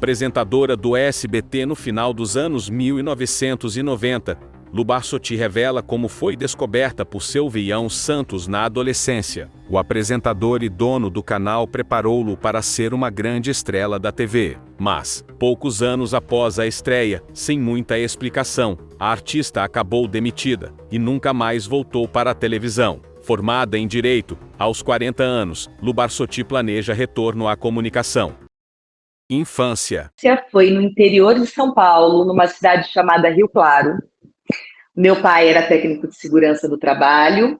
Apresentadora do SBT no final dos anos 1990, Lu Barsotti revela como foi descoberta por Silvião Santos na adolescência. O apresentador e dono do canal preparou-Lu para ser uma grande estrela da TV. Mas, poucos anos após a estreia, sem muita explicação, a artista acabou demitida e nunca mais voltou para a televisão. Formada em Direito, aos 40 anos, Lu Barsotti planeja retorno à comunicação. Infância. Foi no interior de São Paulo, numa cidade chamada Rio Claro. Meu pai era técnico de segurança do trabalho.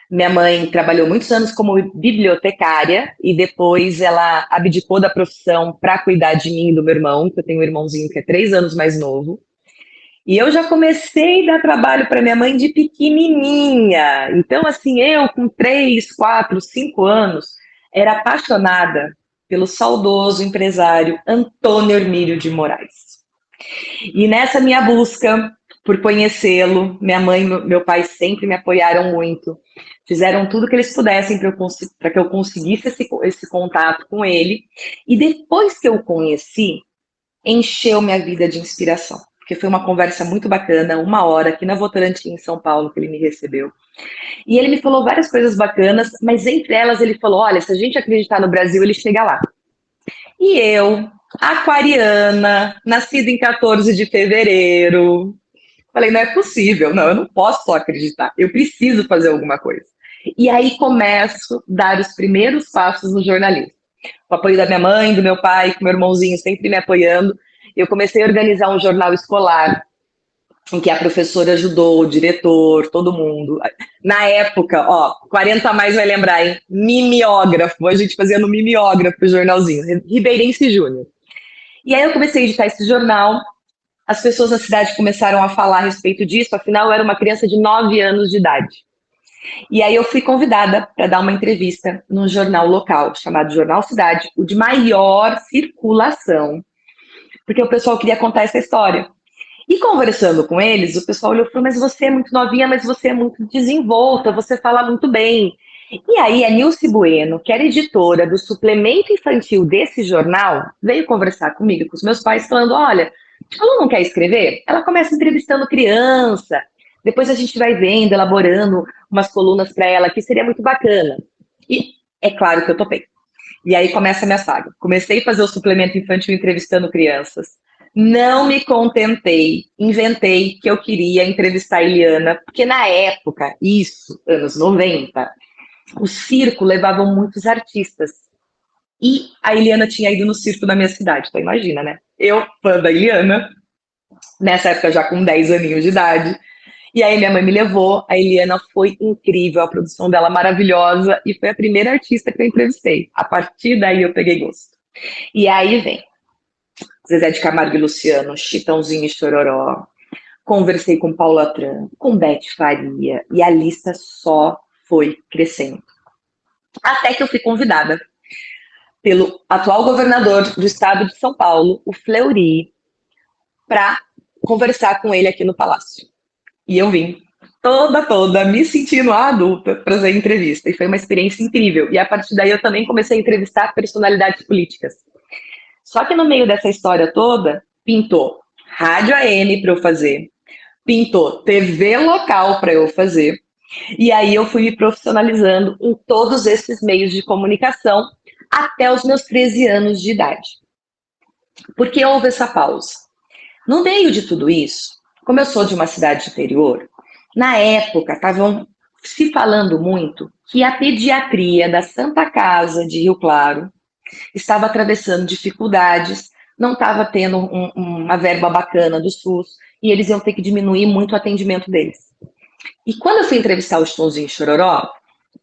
Minha mãe trabalhou muitos anos como bibliotecária e depois ela abdicou da profissão para cuidar de mim e do meu irmão, que eu tenho um irmãozinho que é 3 anos mais novo. E eu já comecei a dar trabalho para minha mãe de pequenininha. Então, assim, eu com 3, 4, 5 anos, era apaixonada pelo saudoso empresário Antônio Hermílio de Moraes. E nessa minha busca por conhecê-lo, minha mãe e meu pai sempre me apoiaram muito, fizeram tudo que eles pudessem para que eu conseguisse esse contato com ele, e depois que eu o conheci, encheu minha vida de inspiração, porque foi uma conversa muito bacana, 1 hora, aqui na Votorantim, em São Paulo, que ele me recebeu. E ele me falou várias coisas bacanas, mas entre elas ele falou, olha, se a gente acreditar no Brasil, ele chega lá. E eu, aquariana, nascida em 14 de fevereiro, falei, não é possível, não, eu não posso só acreditar, eu preciso fazer alguma coisa. E aí começo a dar os primeiros passos no jornalismo. Com o apoio da minha mãe, do meu pai, com meu irmãozinho sempre me apoiando, eu comecei a organizar um jornal escolar, em que a professora ajudou, o diretor, todo mundo. Na época, 40 a mais vai lembrar, hein? Mimeógrafo, a gente fazia no mimeógrafo o jornalzinho, Ribeirense Júnior. E aí eu comecei a editar esse jornal, as pessoas na cidade começaram a falar a respeito disso, afinal eu era uma criança de 9 anos de idade. E aí eu fui convidada para dar uma entrevista num jornal local, chamado Jornal Cidade, o de maior circulação, porque o pessoal queria contar essa história. E conversando com eles, o pessoal olhou e falou, mas você é muito novinha, mas você é muito desenvolta, você fala muito bem. E aí a Nilce Bueno, que era editora do suplemento infantil desse jornal, veio conversar comigo, com os meus pais, falando, olha, ela não quer escrever? Ela começa entrevistando criança, depois a gente vai vendo, elaborando umas colunas para ela, que seria muito bacana. E é claro que eu topei. E aí começa a minha saga. Comecei a fazer o suplemento infantil entrevistando crianças. Não me contentei, inventei que eu queria entrevistar a Eliana, porque na época, isso, anos 90, o circo levava muitos artistas. E a Eliana tinha ido no circo da minha cidade, então imagina, né? Eu, fã da Eliana, nessa época já com 10 aninhos de idade, e aí minha mãe me levou, a Eliana foi incrível, a produção dela maravilhosa, e foi a primeira artista que eu entrevistei. A partir daí eu peguei gosto. E aí vem Zezé de Camargo e Luciano, Chitãozinho e Chororó, conversei com Paula Tran, com Beth Faria, e a lista só foi crescendo. Até que eu fui convidada pelo atual governador do estado de São Paulo, o Fleury, para conversar com ele aqui no Palácio. E eu vim toda, me sentindo adulta para fazer a entrevista, e foi uma experiência incrível. E a partir daí eu também comecei a entrevistar personalidades políticas. Só que no meio dessa história toda, pintou rádio AM para eu fazer, pintou TV local para eu fazer, e aí eu fui me profissionalizando em todos esses meios de comunicação até os meus 13 anos de idade. Por que houve essa pausa? No meio de tudo isso, como eu sou de uma cidade interior, na época estavam se falando muito que a pediatria da Santa Casa de Rio Claro estava atravessando dificuldades, não estava tendo uma verba bacana do SUS, e eles iam ter que diminuir muito o atendimento deles. E quando eu fui entrevistar o Chitãozinho e Chororó,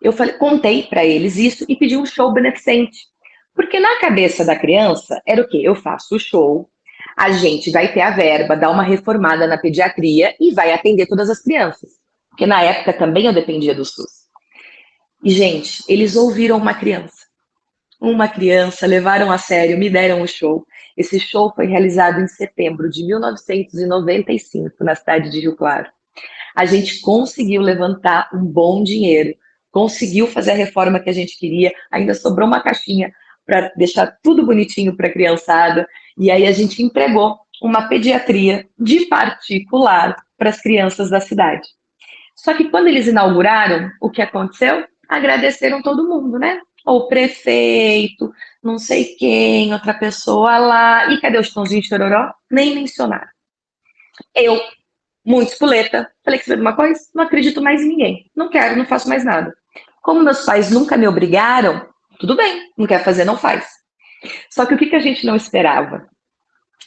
eu contei para eles isso e pedi um show beneficente. Porque na cabeça da criança era o quê? Eu faço o show, a gente vai ter a verba, dar uma reformada na pediatria e vai atender todas as crianças. Porque na época também eu dependia do SUS. E, gente, eles ouviram uma criança, levaram a sério, me deram um show. Esse show foi realizado em setembro de 1995, na cidade de Rio Claro. A gente conseguiu levantar um bom dinheiro, conseguiu fazer a reforma que a gente queria, ainda sobrou uma caixinha para deixar tudo bonitinho para a criançada. E aí a gente entregou uma pediatria de particular para as crianças da cidade. Só que quando eles inauguraram, o que aconteceu? Agradeceram todo mundo, né? O prefeito, não sei quem, outra pessoa lá. E cadê o Chitãozinho e Chororó? Nem mencionaram. Eu, muito espoleta, falei que sabe de uma coisa? Não acredito mais em ninguém. Não quero, não faço mais nada. Como meus pais nunca me obrigaram, tudo bem, não quer fazer, não faz. Só que o que a gente não esperava?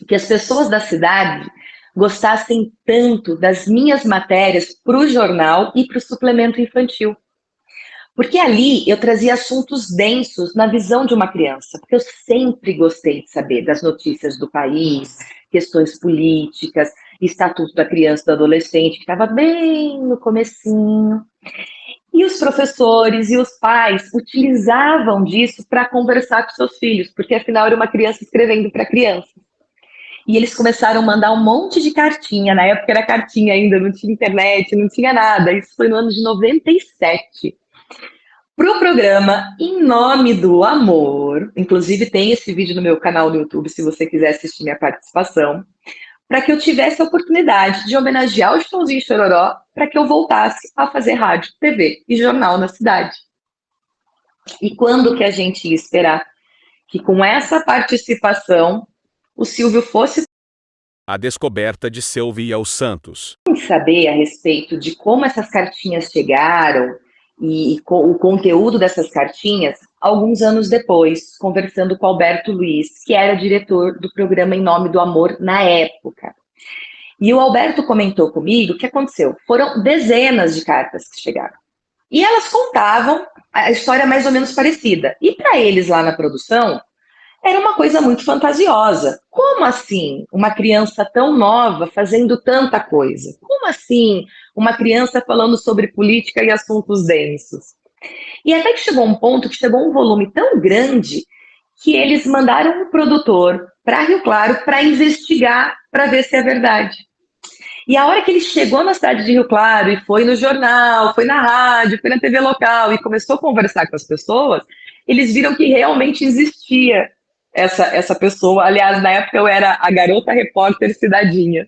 Que as pessoas da cidade gostassem tanto das minhas matérias para o jornal e para o suplemento infantil. Porque ali eu trazia assuntos densos na visão de uma criança, porque eu sempre gostei de saber das notícias do país, questões políticas, Estatuto da Criança e do Adolescente, que estava bem no comecinho. E os professores e os pais utilizavam disso para conversar com seus filhos, porque afinal era uma criança escrevendo para criança. E eles começaram a mandar um monte de cartinha, na época era cartinha ainda, não tinha internet, não tinha nada, isso foi no ano de 97. Para o programa Em Nome do Amor, inclusive tem esse vídeo no meu canal no YouTube, se você quiser assistir minha participação, para que eu tivesse a oportunidade de homenagear o Chitãozinho e Chororó, para que eu voltasse a fazer rádio, TV e jornal na cidade. E quando que a gente ia esperar que com essa participação o Silvio fosse A descoberta de Silvia aos Santos. saber a respeito de como essas cartinhas chegaram e o conteúdo dessas cartinhas, alguns anos depois, conversando com Alberto Luiz, que era diretor do programa Em Nome do Amor na época. E o Alberto comentou comigo o que aconteceu. Foram dezenas de cartas que chegaram. E elas contavam a história mais ou menos parecida. E para eles lá na produção, era uma coisa muito fantasiosa. Como assim uma criança tão nova fazendo tanta coisa? Como assim uma criança falando sobre política e assuntos densos? E até que chegou um ponto que chegou um volume tão grande que eles mandaram um produtor para Rio Claro para investigar, para ver se é verdade. E a hora que ele chegou na cidade de Rio Claro e foi no jornal, foi na rádio, foi na TV local e começou a conversar com as pessoas, eles viram que realmente existia essa pessoa. Aliás, na época eu era a garota repórter cidadinha.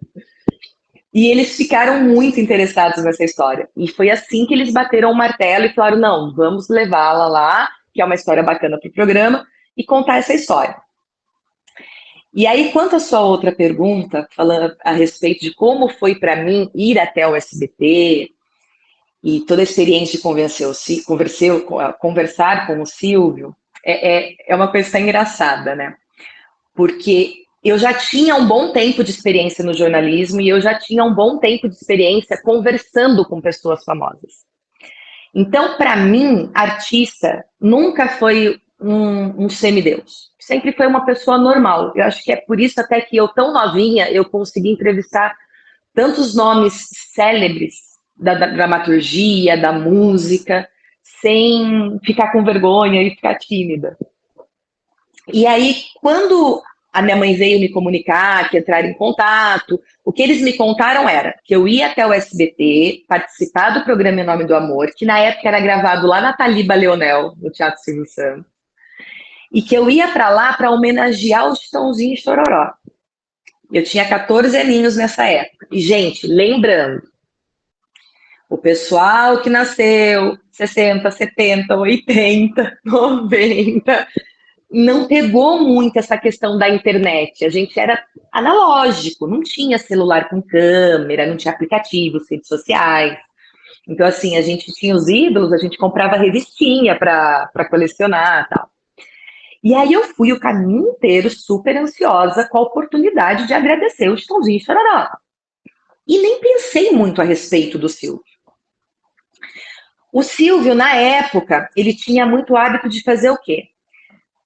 E eles ficaram muito interessados nessa história. E foi assim que eles bateram o martelo e falaram, não, vamos levá-la lá, que é uma história bacana para o programa, e contar essa história. E aí, quanto à sua outra pergunta, falando a respeito de como foi para mim ir até o SBT e toda a experiência de conversar com o Silvio, é uma coisa engraçada, né? Porque eu já tinha um bom tempo de experiência no jornalismo e eu já tinha um bom tempo de experiência conversando com pessoas famosas. Então, para mim, artista nunca foi um semideus. Sempre foi uma pessoa normal. Eu acho que é por isso até que eu, tão novinha, eu consegui entrevistar tantos nomes célebres da dramaturgia, da música, sem ficar com vergonha e ficar tímida. E aí, quando a minha mãe veio me comunicar, que entraram em contato, o que eles me contaram era que eu ia até o SBT, participar do programa Em Nome do Amor, que na época era gravado lá na Taliba Leonel, no Teatro Silvio Santos, e que eu ia para lá para homenagear o Chitãozinho e Chororó. Eu tinha 14 aninhos nessa época. E, gente, lembrando, o pessoal que nasceu 60, 70, 80, 90, não pegou muito essa questão da internet. A gente era analógico, não tinha celular com câmera, não tinha aplicativos, redes sociais. Então, assim, a gente tinha os ídolos, a gente comprava revistinha para colecionar e tal. E aí eu fui o caminho inteiro super ansiosa com a oportunidade de agradecer o Chitãozinho e Chororó. E nem pensei muito a respeito do Silvio. O Silvio, na época, ele tinha muito hábito de fazer o quê?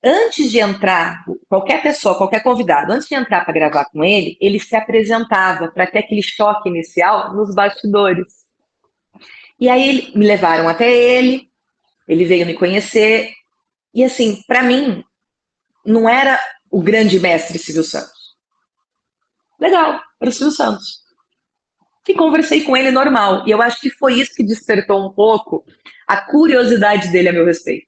Antes de entrar, qualquer pessoa, qualquer convidado, antes de entrar para gravar com ele, ele se apresentava para ter aquele choque inicial nos bastidores. E aí me levaram até ele veio me conhecer. E assim, para mim, não era o grande mestre Silvio Santos. Legal, era o Silvio Santos. E conversei com ele normal. E eu acho que foi isso que despertou um pouco a curiosidade dele a meu respeito.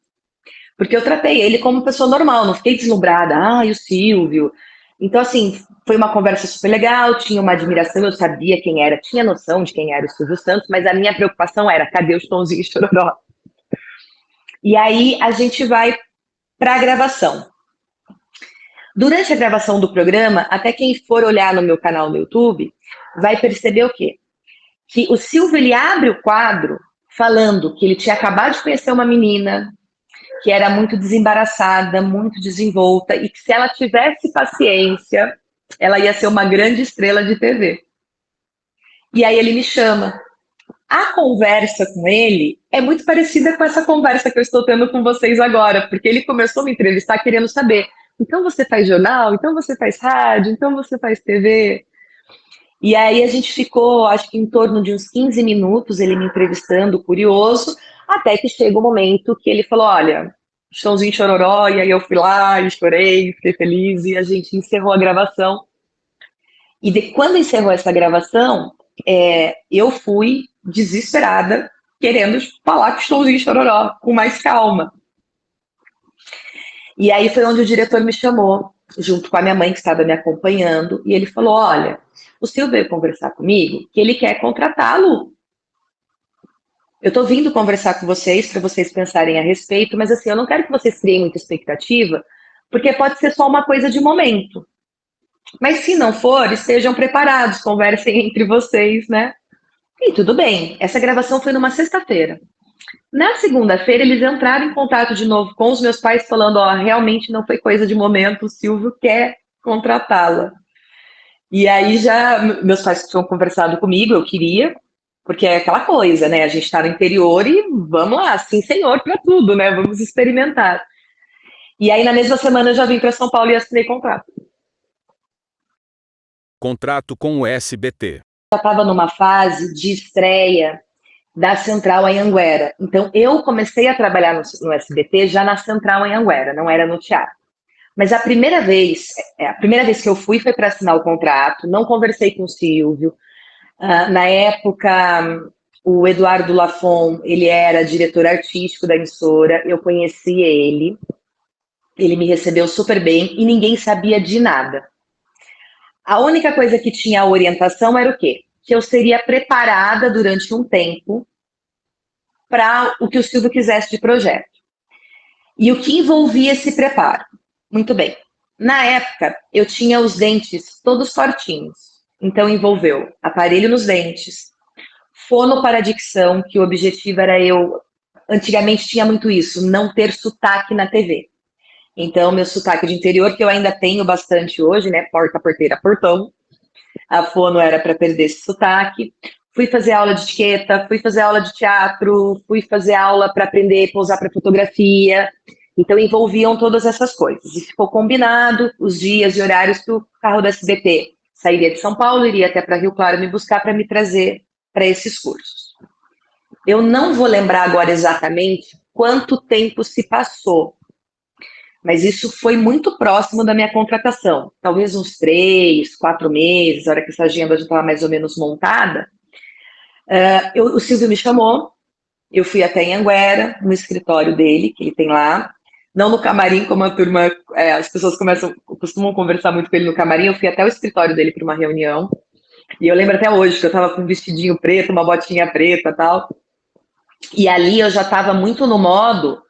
Porque eu tratei ele como pessoa normal, não fiquei deslumbrada, e o Silvio. Então, assim, foi uma conversa super legal, tinha uma admiração, eu sabia quem era, tinha noção de quem era o Silvio Santos, mas a minha preocupação era, cadê o Chitãozinho e Chororó? E aí a gente vai para a gravação. Durante a gravação do programa, até quem for olhar no meu canal no YouTube, vai perceber o quê? Que o Silvio, ele abre o quadro falando que ele tinha acabado de conhecer uma menina, que era muito desembaraçada, muito desenvolta, e que se ela tivesse paciência, ela ia ser uma grande estrela de TV. E aí ele me chama. A conversa com ele é muito parecida com essa conversa que eu estou tendo com vocês agora, porque ele começou a me entrevistar querendo saber, então você faz jornal? Então você faz rádio? Então você faz TV? E aí a gente ficou, acho que em torno de uns 15 minutos, ele me entrevistando, curioso, até que chega o momento que ele falou, olha, Chitãozinho e Chororó, e aí eu fui lá e chorei, fiquei feliz, e a gente encerrou a gravação. E quando encerrou essa gravação, eu fui desesperada, querendo falar com Chitãozinho e Chororó, com mais calma. E aí foi onde o diretor me chamou, junto com a minha mãe, que estava me acompanhando, e ele falou, olha, o Silvio veio conversar comigo, que ele quer contratá-lo. Eu estou vindo conversar com vocês, para vocês pensarem a respeito, mas assim, eu não quero que vocês criem muita expectativa, porque pode ser só uma coisa de momento. Mas se não for, estejam preparados, conversem entre vocês, né? E tudo bem, essa gravação foi numa sexta-feira. Na segunda-feira, eles entraram em contato de novo com os meus pais, falando, realmente não foi coisa de momento, o Silvio quer contratá-la. E aí já, meus pais tinham conversado comigo, eu queria, porque é aquela coisa, né? A gente está no interior e vamos lá, sim senhor, para tudo, né? Vamos experimentar. E aí na mesma semana eu já vim para São Paulo e assinei contrato. Contrato com o SBT. Já estava numa fase de estreia da Central Anhanguera. Então, eu comecei a trabalhar no SBT já na Central Anhanguera, não era no teatro. Mas a primeira vez que eu fui foi para assinar o contrato, não conversei com o Silvio. Na época, o Eduardo Lafon, ele era diretor artístico da emissora, eu conheci ele me recebeu super bem e ninguém sabia de nada. A única coisa que tinha a orientação era o quê? Que eu seria preparada durante um tempo para o que o Silvio quisesse de projeto. E o que envolvia esse preparo? Muito bem. Na época, eu tinha os dentes todos tortinhos. Então, envolveu aparelho nos dentes, fono para dicção, que o objetivo era antigamente tinha muito isso, não ter sotaque na TV. Então, meu sotaque de interior, que eu ainda tenho bastante hoje, né? Porta, porteira, portão. A fono era para perder esse sotaque. Fui fazer aula de etiqueta, fui fazer aula de teatro, fui fazer aula para aprender a pousar para fotografia. Então, envolviam todas essas coisas. E ficou combinado os dias e horários que o carro da SBT sairia de São Paulo, iria até para Rio Claro me buscar para me trazer para esses cursos. Eu não vou lembrar agora exatamente quanto tempo se passou, mas isso foi muito próximo da minha contratação. Talvez uns 3, 4 meses, a hora que essa agenda já estava mais ou menos montada. O Silvio me chamou, eu fui até em Anhanguera, no escritório dele, que ele tem lá. Não no camarim, como a turma, as pessoas costumam conversar muito com ele no camarim. Eu fui até o escritório dele para uma reunião. E eu lembro até hoje que eu estava com um vestidinho preto, uma botinha preta e tal. E ali eu já estava muito no modo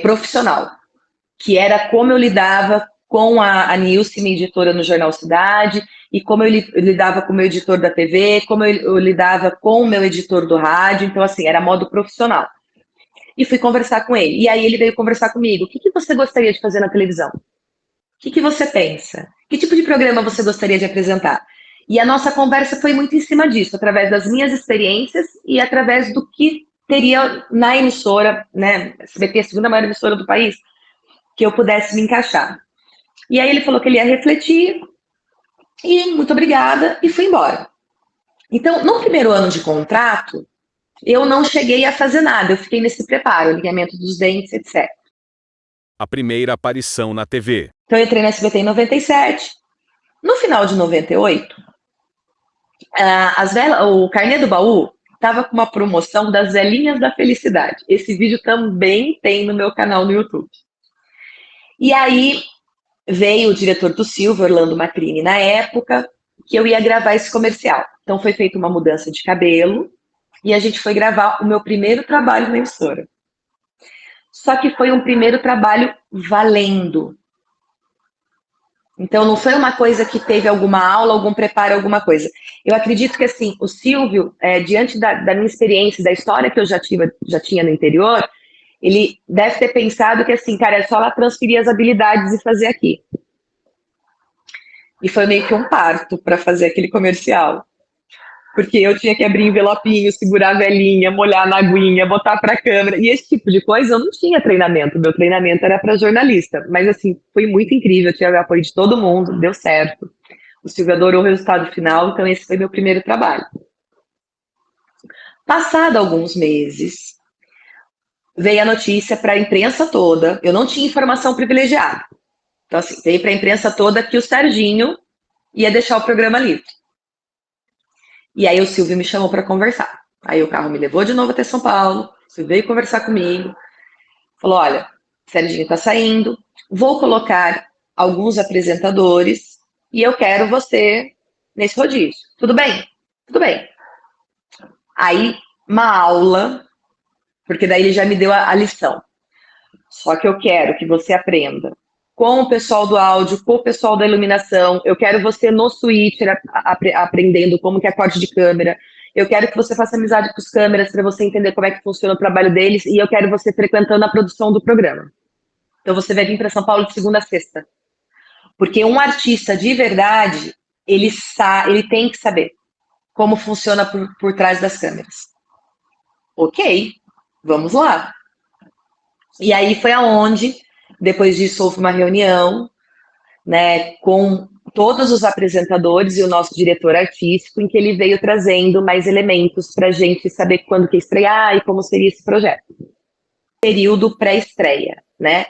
profissional, que era como eu lidava com a Nilce, minha editora no Jornal Cidade, e como eu lidava com o meu editor da TV, como eu lidava com o meu editor do rádio. Então, assim, era modo profissional. E fui conversar com ele. E aí ele veio conversar comigo. O que você gostaria de fazer na televisão? O que você pensa? Que tipo de programa você gostaria de apresentar? E a nossa conversa foi muito em cima disso, através das minhas experiências e através do que teria na emissora, né? SBT, a segunda maior emissora do país, que eu pudesse me encaixar. E aí ele falou que ele ia refletir, e muito obrigada, e fui embora. Então, no primeiro ano de contrato, eu não cheguei a fazer nada, eu fiquei nesse preparo, alinhamento dos dentes, etc. A primeira aparição na TV. Então, eu entrei na SBT em 97. No final de 98, o carnê do baú estava com uma promoção das velhinhas da felicidade. Esse vídeo também tem no meu canal no YouTube. E aí veio o diretor do Silvio, Orlando Macrini, na época, que eu ia gravar esse comercial. Então foi feita uma mudança de cabelo e a gente foi gravar o meu primeiro trabalho na emissora. Só que foi um primeiro trabalho valendo. Então não foi uma coisa que teve alguma aula, algum preparo, alguma coisa. Eu acredito que assim, o Silvio, diante da minha experiência, da história que eu já tinha no interior, ele deve ter pensado que assim, cara, é só lá transferir as habilidades e fazer aqui. E foi meio que um parto para fazer aquele comercial. Porque eu tinha que abrir envelopinho, segurar a velhinha, molhar na aguinha, botar para a câmera. E esse tipo de coisa eu não tinha treinamento. Meu treinamento era para jornalista. Mas, assim, foi muito incrível. Eu tive o apoio de todo mundo, deu certo. O Silvio adorou o resultado final, então esse foi meu primeiro trabalho. Passado alguns meses, veio a notícia para a imprensa toda. Eu não tinha informação privilegiada. Então, assim, veio para a imprensa toda que o Serginho ia deixar o programa livre. E aí o Silvio me chamou para conversar. Aí o carro me levou de novo até São Paulo, o Silvio veio conversar comigo, falou, olha, Serginho está saindo, vou colocar alguns apresentadores e eu quero você nesse rodízio. Tudo bem? Tudo bem. Aí, uma aula, porque daí ele já me deu a lição. Só que eu quero que você aprenda com o pessoal do áudio, com o pessoal da iluminação. Eu quero você no switcher aprendendo como que é corte de câmera. Eu quero que você faça amizade com os câmeras para você entender como é que funciona o trabalho deles. E eu quero você frequentando a produção do programa. Então você vai vir para São Paulo de segunda a sexta. Porque um artista de verdade, ele tem que saber como funciona por trás das câmeras. Ok, vamos lá. E aí foi aonde, depois disso, houve uma reunião, né, com todos os apresentadores e o nosso diretor artístico, em que ele veio trazendo mais elementos para a gente saber quando que ia estrear e como seria esse projeto. Período pré-estreia, né?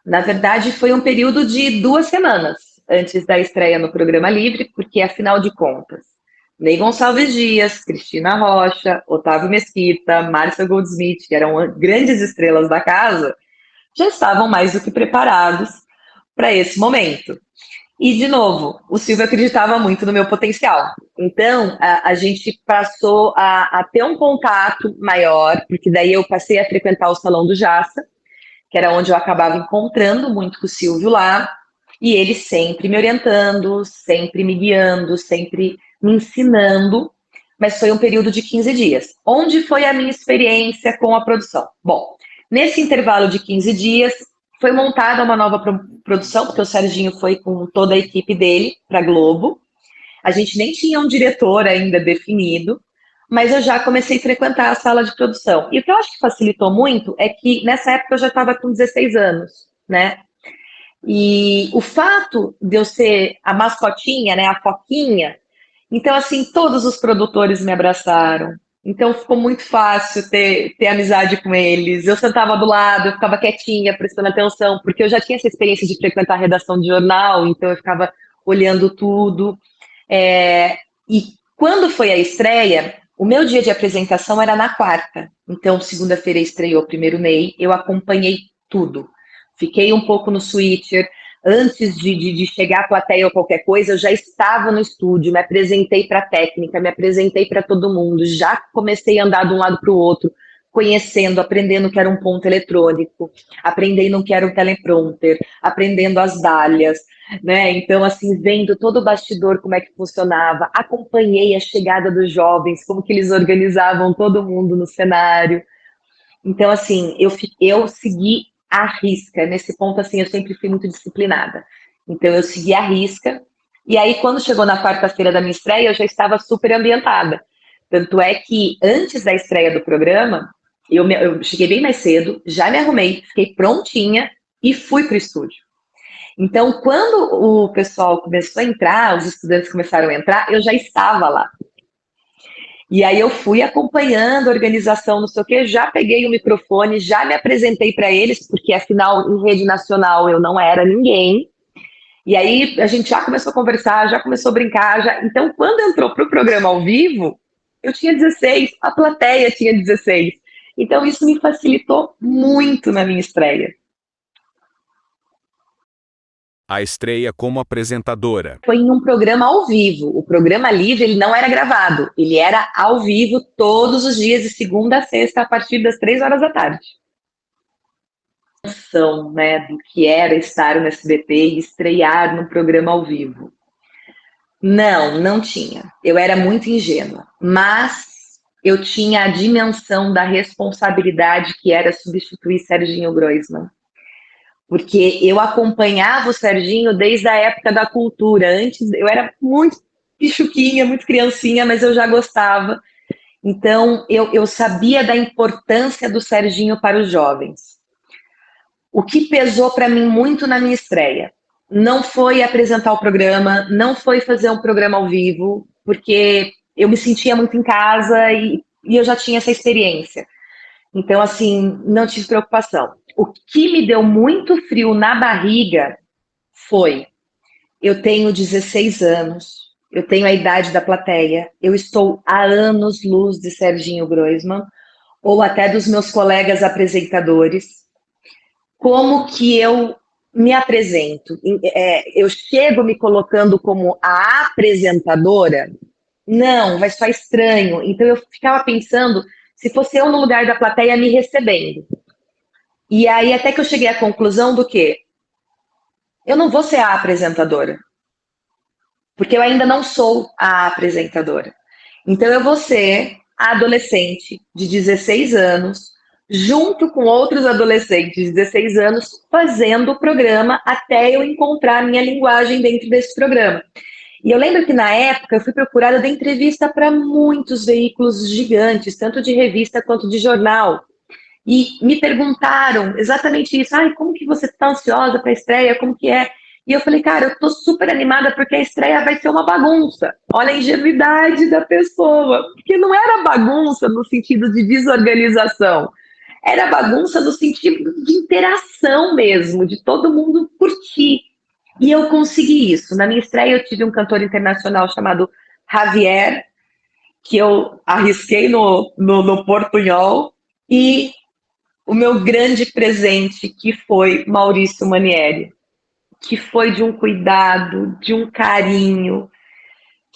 Na verdade, foi um período de 2 semanas antes da estreia no Programa Livre, porque, afinal de contas, Ney Gonçalves Dias, Cristina Rocha, Otávio Mesquita, Márcia Goldsmith, que eram grandes estrelas da casa, já estavam mais do que preparados para esse momento. E, de novo, o Silvio acreditava muito no meu potencial. Então, a gente passou a ter um contato maior, porque daí eu passei a frequentar o Salão do Jaça, que era onde eu acabava encontrando muito com o Silvio lá, e ele sempre me orientando, sempre me guiando, sempre me ensinando, mas foi um período de 15 dias. Onde foi a minha experiência com a produção? Bom, nesse intervalo de 15 dias, foi montada uma nova produção, porque o Serginho foi com toda a equipe dele para a Globo. A gente nem tinha um diretor ainda definido, mas eu já comecei a frequentar a sala de produção. E o que eu acho que facilitou muito é que nessa época eu já estava com 16 anos, né? E o fato de eu ser a mascotinha, né, a Foquinha, então assim, todos os produtores me abraçaram. Então ficou muito fácil ter amizade com eles. Eu sentava do lado, eu ficava quietinha, prestando atenção, porque eu já tinha essa experiência de frequentar a redação de jornal, então eu ficava olhando tudo. E quando foi a estreia, o meu dia de apresentação era na quarta. Então, segunda-feira estreou o primeiro Ney, eu acompanhei tudo. Fiquei um pouco no switcher. Antes de chegar à plateia ou qualquer coisa, eu já estava no estúdio, me apresentei para a técnica, me apresentei para todo mundo, já comecei a andar de um lado para o outro, conhecendo, aprendendo o que era um ponto eletrônico, aprendendo o que era um teleprompter, aprendendo as dálias, né? Então, assim, vendo todo o bastidor, como é que funcionava, acompanhei a chegada dos jovens, como que eles organizavam todo mundo no cenário. Então, assim, eu segui à risca. Nesse ponto, assim, eu sempre fui muito disciplinada. Então, eu segui à risca. E aí, quando chegou na quarta-feira da minha estreia, eu já estava super ambientada. Tanto é que, antes da estreia do programa, eu cheguei bem mais cedo, já me arrumei, fiquei prontinha e fui para o estúdio. Então, quando o pessoal começou a entrar, os estudantes começaram a entrar, eu já estava lá. E aí eu fui acompanhando a organização, não sei o quê, já peguei o microfone, já me apresentei para eles, porque afinal, em rede nacional, eu não era ninguém. E aí a gente já começou a conversar, já começou a brincar. Então, quando entrou para o programa ao vivo, Eu tinha 16, a plateia tinha 16. Então isso me facilitou muito na minha estreia. A estreia como apresentadora. Foi em um programa ao vivo. O programa livre, ele não era gravado. Ele era ao vivo todos os dias, de segunda a sexta, a partir das 3 horas da tarde. Noção, né, do que era estar no SBT e estrear num programa ao vivo. Não, não tinha. Eu era muito ingênua. Mas eu tinha a dimensão da responsabilidade que era substituir Serginho Groisman. Porque eu acompanhava o Serginho desde a época da cultura. Antes, eu era muito pichuquinha, muito criancinha, mas eu já gostava. Então, eu sabia da importância do Serginho para os jovens. O que pesou para mim muito na minha estreia não foi apresentar o programa, não foi fazer um programa ao vivo, porque eu me sentia muito em casa e eu já tinha essa experiência. Então, assim, não tive preocupação. O que me deu muito frio na barriga foi: eu tenho 16 anos, eu tenho a idade da plateia, eu estou há anos-luz de Serginho Groisman, ou até dos meus colegas apresentadores. Como que eu me apresento? Eu chego me colocando como a apresentadora? Não, vai soar estranho. Então eu ficava pensando se fosse eu no lugar da plateia me recebendo. E aí até que eu cheguei à conclusão do que eu não vou ser a apresentadora, porque eu ainda não sou a apresentadora. Então eu vou ser a adolescente de 16 anos, junto com outros adolescentes de 16 anos, fazendo o programa até eu encontrar a minha linguagem dentro desse programa. E eu lembro que na época eu fui procurada de entrevista para muitos veículos gigantes, tanto de revista quanto de jornal. E me perguntaram exatamente isso. Ai, como que você está ansiosa para a estreia? Como que é? E eu falei, cara, eu estou super animada porque a estreia vai ser uma bagunça. Olha a ingenuidade da pessoa. Porque não era bagunça no sentido de desorganização. Era bagunça no sentido de interação mesmo, de todo mundo curtir. E eu consegui isso. Na minha estreia eu tive um cantor internacional chamado Javier, que eu arrisquei no portunhol, e o meu grande presente, que foi Maurício Manieri, que foi de um cuidado, de um carinho,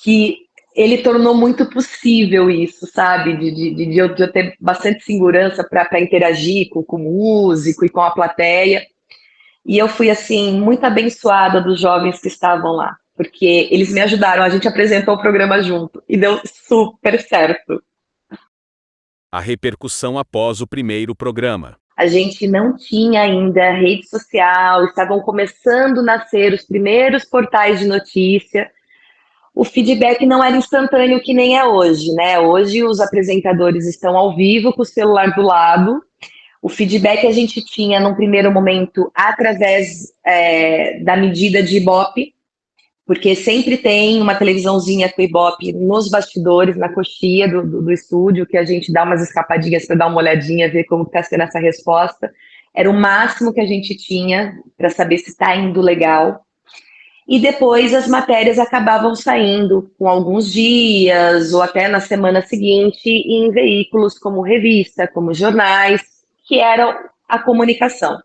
que ele tornou muito possível isso, sabe? De eu ter bastante segurança para interagir com o músico e com a plateia. E eu fui, assim, muito abençoada dos jovens que estavam lá, porque eles me ajudaram, a gente apresentou o programa junto e deu super certo. A repercussão após o primeiro programa. A gente não tinha ainda rede social, estavam começando a nascer os primeiros portais de notícia. O feedback não era instantâneo que nem é hoje, né? Hoje os apresentadores estão ao vivo com o celular do lado. O feedback a gente tinha num primeiro momento através da medida de Ibope, porque sempre tem uma televisãozinha com Ibope nos bastidores, na coxia do estúdio, que a gente dá umas escapadinhas para dar uma olhadinha, ver como está sendo essa resposta. Era o máximo que a gente tinha para saber se está indo legal. E depois as matérias acabavam saindo com alguns dias, ou até na semana seguinte, em veículos como revista, como jornais, que eram a comunicação.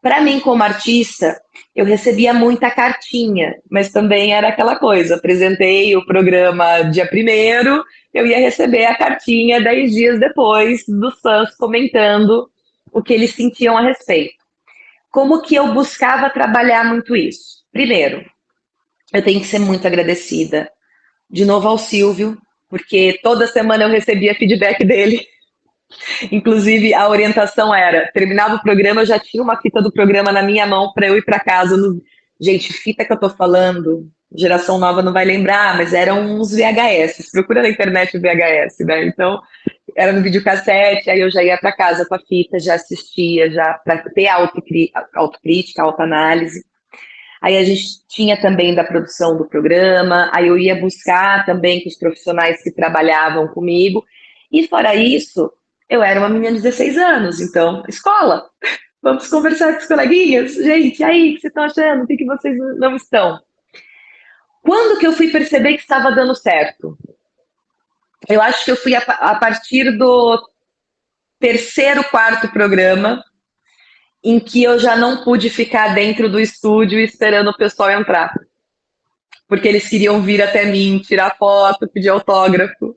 Para mim, como artista, eu recebia muita cartinha, mas também era aquela coisa, apresentei o programa dia 1º, eu ia receber a cartinha 10 dias depois dos fãs comentando o que eles sentiam a respeito. Como que eu buscava trabalhar muito isso? Primeiro, eu tenho que ser muito agradecida, de novo ao Silvio, porque toda semana eu recebia feedback dele. Inclusive, a orientação era, terminava o programa, eu já tinha uma fita do programa na minha mão para eu ir para casa. Gente, fita que eu tô falando, geração nova não vai lembrar, mas eram uns VHS. Procura na internet o VHS, né? Então, era no videocassete, aí eu já ia para casa com a fita, já assistia, já para ter autocrítica, autoanálise. Aí a gente tinha também da produção do programa, aí eu ia buscar também com os profissionais que trabalhavam comigo. E fora isso, eu era uma menina de 16 anos, então, escola, vamos conversar com os coleguinhas. Gente, e aí, o que vocês estão achando? O que vocês não estão? Quando que eu fui perceber que estava dando certo? Eu acho que eu fui a partir do terceiro, quarto programa, em que eu já não pude ficar dentro do estúdio esperando o pessoal entrar. Porque eles queriam vir até mim, tirar foto, pedir autógrafo.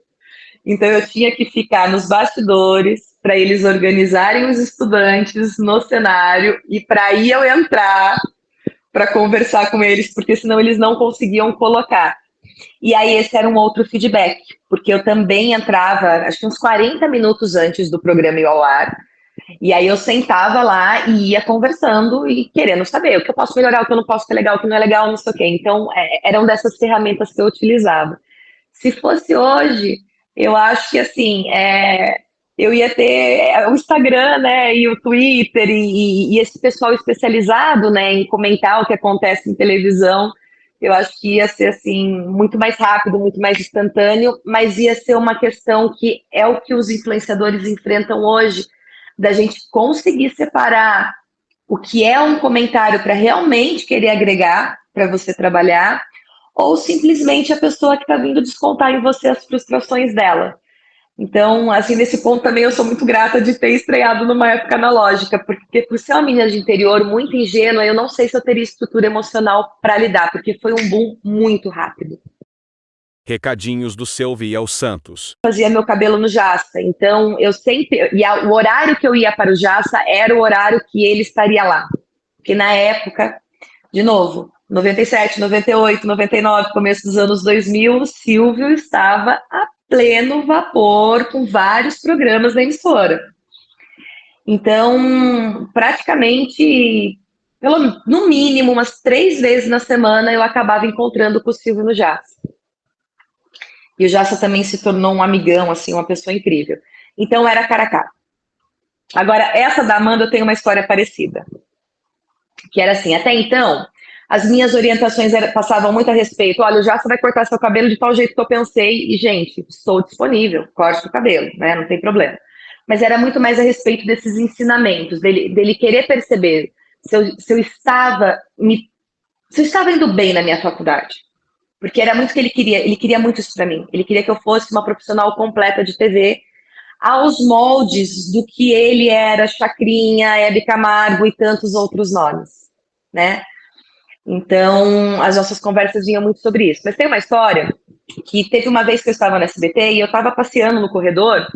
Então eu tinha que ficar nos bastidores para eles organizarem os estudantes no cenário e para aí eu entrar para conversar com eles, porque senão eles não conseguiam colocar. E aí esse era um outro feedback, porque eu também entrava, acho que uns 40 minutos antes do programa ir ao ar, e aí eu sentava lá e ia conversando e querendo saber o que eu posso melhorar, o que eu não posso ser legal, o que não é legal, não sei o quê. Então, eram dessas ferramentas que eu utilizava. Se fosse hoje, eu acho que assim, eu ia ter o Instagram, né, e o Twitter e esse pessoal especializado, né, em comentar o que acontece em televisão. Eu acho que ia ser assim muito mais rápido, muito mais instantâneo, mas ia ser uma questão que é o que os influenciadores enfrentam hoje, da gente conseguir separar o que é um comentário para realmente querer agregar para você trabalhar, ou simplesmente a pessoa que está vindo descontar em você as frustrações dela. Então, assim, nesse ponto também eu sou muito grata de ter estreado numa época analógica, porque por ser uma menina de interior muito ingênua, eu não sei se eu teria estrutura emocional para lidar, porque foi um boom muito rápido. Recadinhos do Selviel Santos. Fazia meu cabelo no Jassa, então eu sempre, o horário que eu ia para o Jassa era o horário que ele estaria lá, porque na época, de novo, 97, 98, 99, começo dos anos 2000, o Silvio estava a pleno vapor com vários programas da emissora. Então, praticamente, no mínimo, umas 3 vezes na semana eu acabava encontrando com o Silvio no Jassa. E o Jassa também se tornou um amigão, assim, uma pessoa incrível. Então, era cara a cara. Agora, essa da Amanda eu tenho uma história parecida. Que era assim, até então, as minhas orientações passavam muito a respeito. Olha, o Jassa vai cortar seu cabelo de tal jeito que eu pensei. E, gente, estou disponível, corte o cabelo, né? Não tem problema. Mas era muito mais a respeito desses ensinamentos, dele querer perceber se eu estava indo bem na minha faculdade. Porque era muito o que ele queria muito isso para mim. Ele queria que eu fosse uma profissional completa de TV, aos moldes do que ele era, Chacrinha, Hebe Camargo e tantos outros nomes, né? Então, as nossas conversas vinham muito sobre isso. Mas tem uma história que teve uma vez que eu estava no SBT e eu estava passeando no corredor,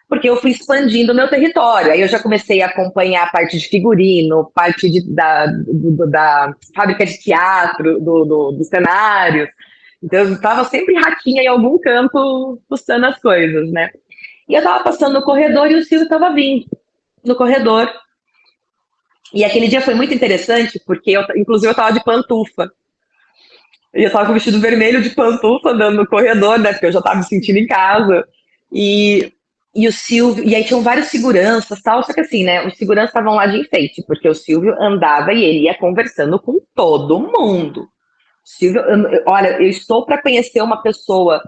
porque eu fui expandindo o meu território. Aí eu já comecei a acompanhar a parte de figurino, parte da fábrica de teatro, do cenário. Então eu estava sempre ratinha em algum canto postando as coisas, né? E eu estava passando no corredor e o Silvio estava vindo no corredor. E aquele dia foi muito interessante, porque inclusive eu estava de pantufa. E eu estava com o vestido vermelho de pantufa andando no corredor, né? Porque eu já estava me sentindo em casa. E o Silvio, e aí tinham vários seguranças tal, só que assim, né? Os seguranças estavam lá de enfeite, porque o Silvio andava e ele ia conversando com todo mundo. Silvio, olha, eu estou para conhecer uma pessoa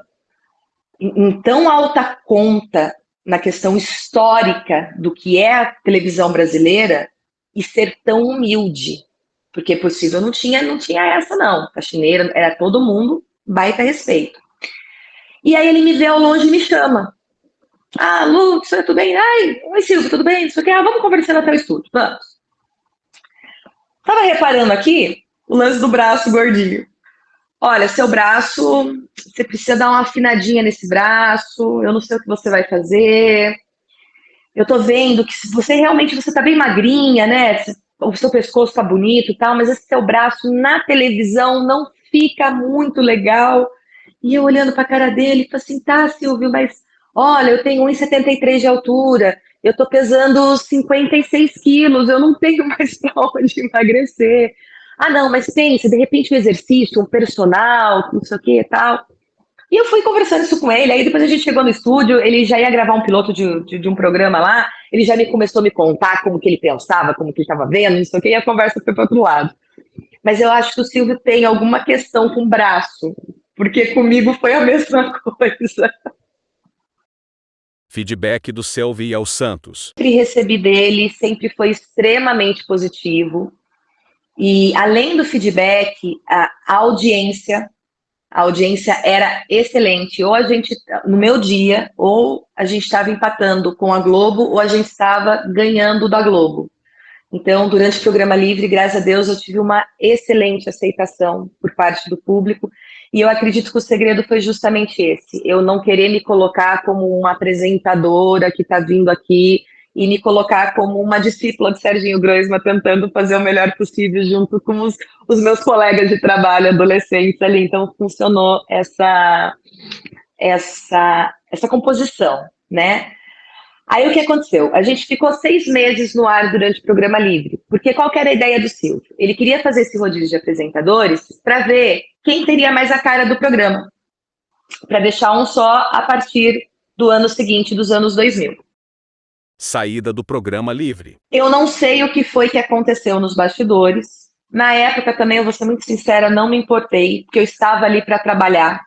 em tão alta conta na questão histórica do que é a televisão brasileira e ser tão humilde. Porque possível não tinha essa, não. Faxineira, era todo mundo, baita respeito. E aí ele me vê ao longe e me chama. Ah, Lu, tudo bem? Ai, oi Silvio, tudo bem? Isso aqui, vamos conversar até o estúdio, vamos. Tava reparando aqui o lance do braço gordinho. Olha, seu braço, você precisa dar uma afinadinha nesse braço, eu não sei o que você vai fazer. Eu tô vendo que se você realmente, você tá bem magrinha, né? O seu pescoço tá bonito e tal, mas esse seu braço na televisão não fica muito legal. E eu olhando pra cara dele, falei assim, tá, Silvio, mas olha, eu tenho 1,73 de altura, eu tô pesando 56 quilos, eu não tenho mais pra onde emagrecer. Ah, não, mas pense, de repente um exercício, um personal, não sei o que e tal. E eu fui conversando isso com ele, aí depois a gente chegou no estúdio, ele já ia gravar um piloto de um programa lá, ele já começou a me contar como que ele pensava, como que ele estava vendo, não sei o que, e a conversa foi para outro lado. Mas eu acho que o Silvio tem alguma questão com o braço, porque comigo foi a mesma coisa. Feedback do Selviel Santos. Sempre recebi dele, sempre foi extremamente positivo. E além do feedback, a audiência A audiência era excelente. Ou a gente, no meu dia, ou a gente estava empatando com a Globo, ou a gente estava ganhando da Globo. Então, durante o Programa Livre, graças a Deus, eu tive uma excelente aceitação por parte do público. E eu acredito que o segredo foi justamente esse. Eu não querer me colocar como uma apresentadora que está vindo aqui e me colocar como uma discípula de Serginho Groisman, tentando fazer o melhor possível junto com os meus colegas de trabalho, adolescentes ali. Então, funcionou essa composição, né? Aí, o que aconteceu? A gente ficou 6 meses no ar durante o Programa Livre, porque qual que era a ideia do Silvio? Ele queria fazer esse rodízio de apresentadores para ver quem teria mais a cara do programa, para deixar um só a partir do ano seguinte, dos anos 2000. Saída do Programa Livre. Eu não sei o que foi que aconteceu nos bastidores. Na época também, eu vou ser muito sincera, não me importei, porque eu estava ali para trabalhar.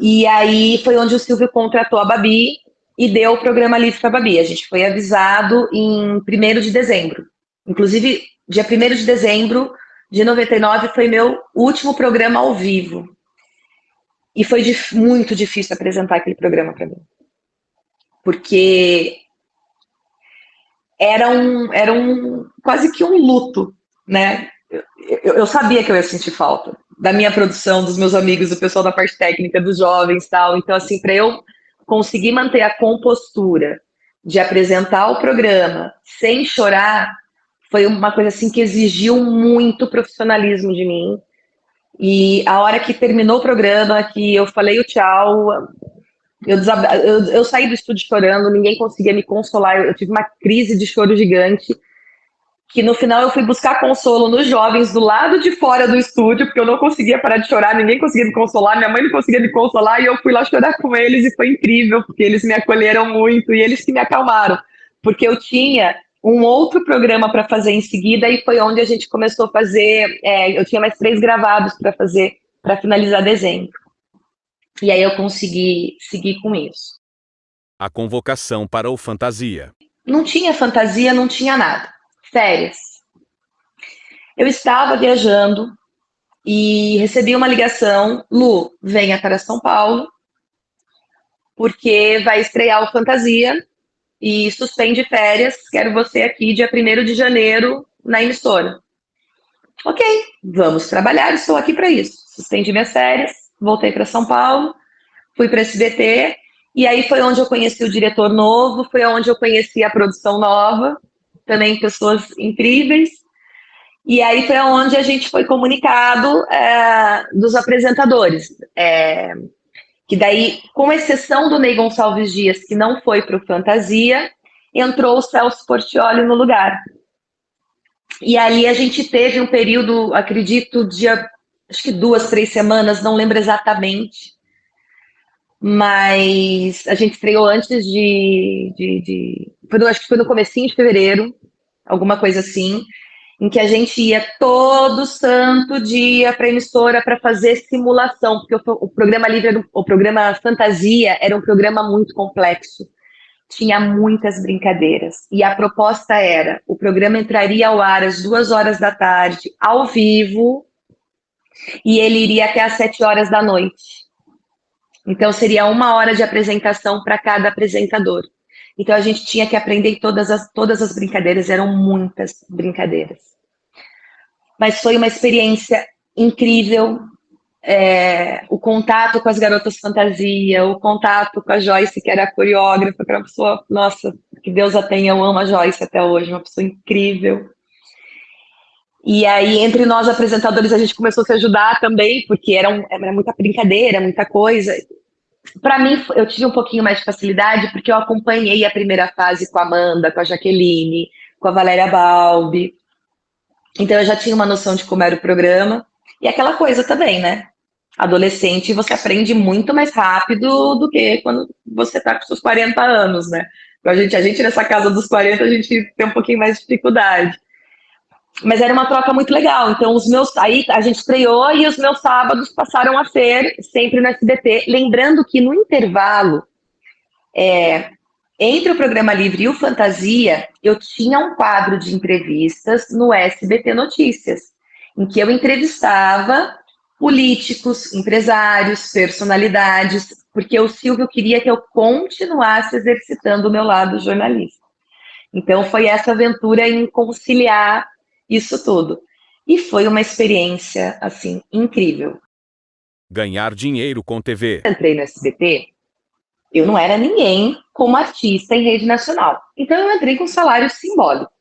E aí foi onde o Silvio contratou a Babi e deu o Programa Livre para a Babi. A gente foi avisado em 1º de dezembro. Inclusive, dia 1º de dezembro de 99 foi meu último programa ao vivo. E foi muito difícil apresentar aquele programa para mim. Porque era quase que um luto, né? Eu sabia que eu ia sentir falta da minha produção, dos meus amigos, do pessoal da parte técnica, dos jovens e tal. Então, assim, para eu conseguir manter a compostura de apresentar o programa sem chorar, foi uma coisa assim que exigiu muito profissionalismo de mim. E a hora que terminou o programa, que eu falei o tchau, eu saí do estúdio chorando, ninguém conseguia me consolar, eu tive uma crise de choro gigante, que no final eu fui buscar consolo nos jovens do lado de fora do estúdio, porque eu não conseguia parar de chorar, ninguém conseguia me consolar, minha mãe não conseguia me consolar, e eu fui lá chorar com eles, e foi incrível, porque eles me acolheram muito, e eles que me acalmaram, porque eu tinha um outro programa para fazer em seguida, e foi onde a gente começou a fazer, eu tinha mais 3 gravados para fazer, para finalizar dezembro. E aí eu consegui seguir com isso. A convocação para o Fantasia. Não tinha fantasia, não tinha nada. Férias. Eu estava viajando e recebi uma ligação: Lu, venha para São Paulo, porque vai estrear o Fantasia e suspende férias, quero você aqui dia 1º de janeiro na emissora. Ok, vamos trabalhar, estou aqui para isso. Suspendi minhas férias, voltei para São Paulo, fui para SBT, e aí foi onde eu conheci o diretor novo, foi onde eu conheci a produção nova, também pessoas incríveis, e aí foi onde a gente foi comunicado dos apresentadores, que daí, com exceção do Ney Gonçalves Dias, que não foi para o Fantasia, entrou o Celso Portiolli no lugar. E ali a gente teve um período, acredito, acho que 2, 3 semanas, não lembro exatamente, mas a gente estreou antes acho que foi no comecinho de fevereiro, alguma coisa assim, em que a gente ia todo santo dia para a emissora para fazer simulação, porque o programa Livre, o programa Fantasia era um programa muito complexo, tinha muitas brincadeiras, e a proposta era, o programa entraria ao ar às 2 horas da tarde, ao vivo, e ele iria até às 7 horas da noite. Então, seria 1 hora de apresentação para cada apresentador. Então, a gente tinha que aprender todas as brincadeiras, eram muitas brincadeiras. Mas foi uma experiência incrível, o contato com as garotas fantasia, o contato com a Joyce, que era a coreógrafa, que era uma pessoa, nossa, que Deus a tenha, eu amo a Joyce até hoje, uma pessoa incrível. E aí, entre nós apresentadores, a gente começou a se ajudar também, porque era muita brincadeira, muita coisa. Para mim, eu tive um pouquinho mais de facilidade, porque eu acompanhei a primeira fase com a Amanda, com a Jaqueline, com a Valéria Balbi. Então, eu já tinha uma noção de como era o programa. E aquela coisa também, né? Adolescente, você aprende muito mais rápido do que quando você está com seus 40 anos, né? A gente nessa casa dos 40, a gente tem um pouquinho mais de dificuldade. Mas era uma troca muito legal. Então, aí a gente estreou e os meus sábados passaram a ser sempre no SBT. Lembrando que no intervalo, entre o Programa Livre e o Fantasia, eu tinha um quadro de entrevistas no SBT Notícias, em que eu entrevistava políticos, empresários, personalidades, porque o Silvio queria que eu continuasse exercitando o meu lado jornalista. Então foi essa aventura em conciliar isso tudo. E foi uma experiência, assim, incrível. Ganhar dinheiro com TV. Entrei no SBT, eu não era ninguém como artista em rede nacional. Então eu entrei com salário simbólico.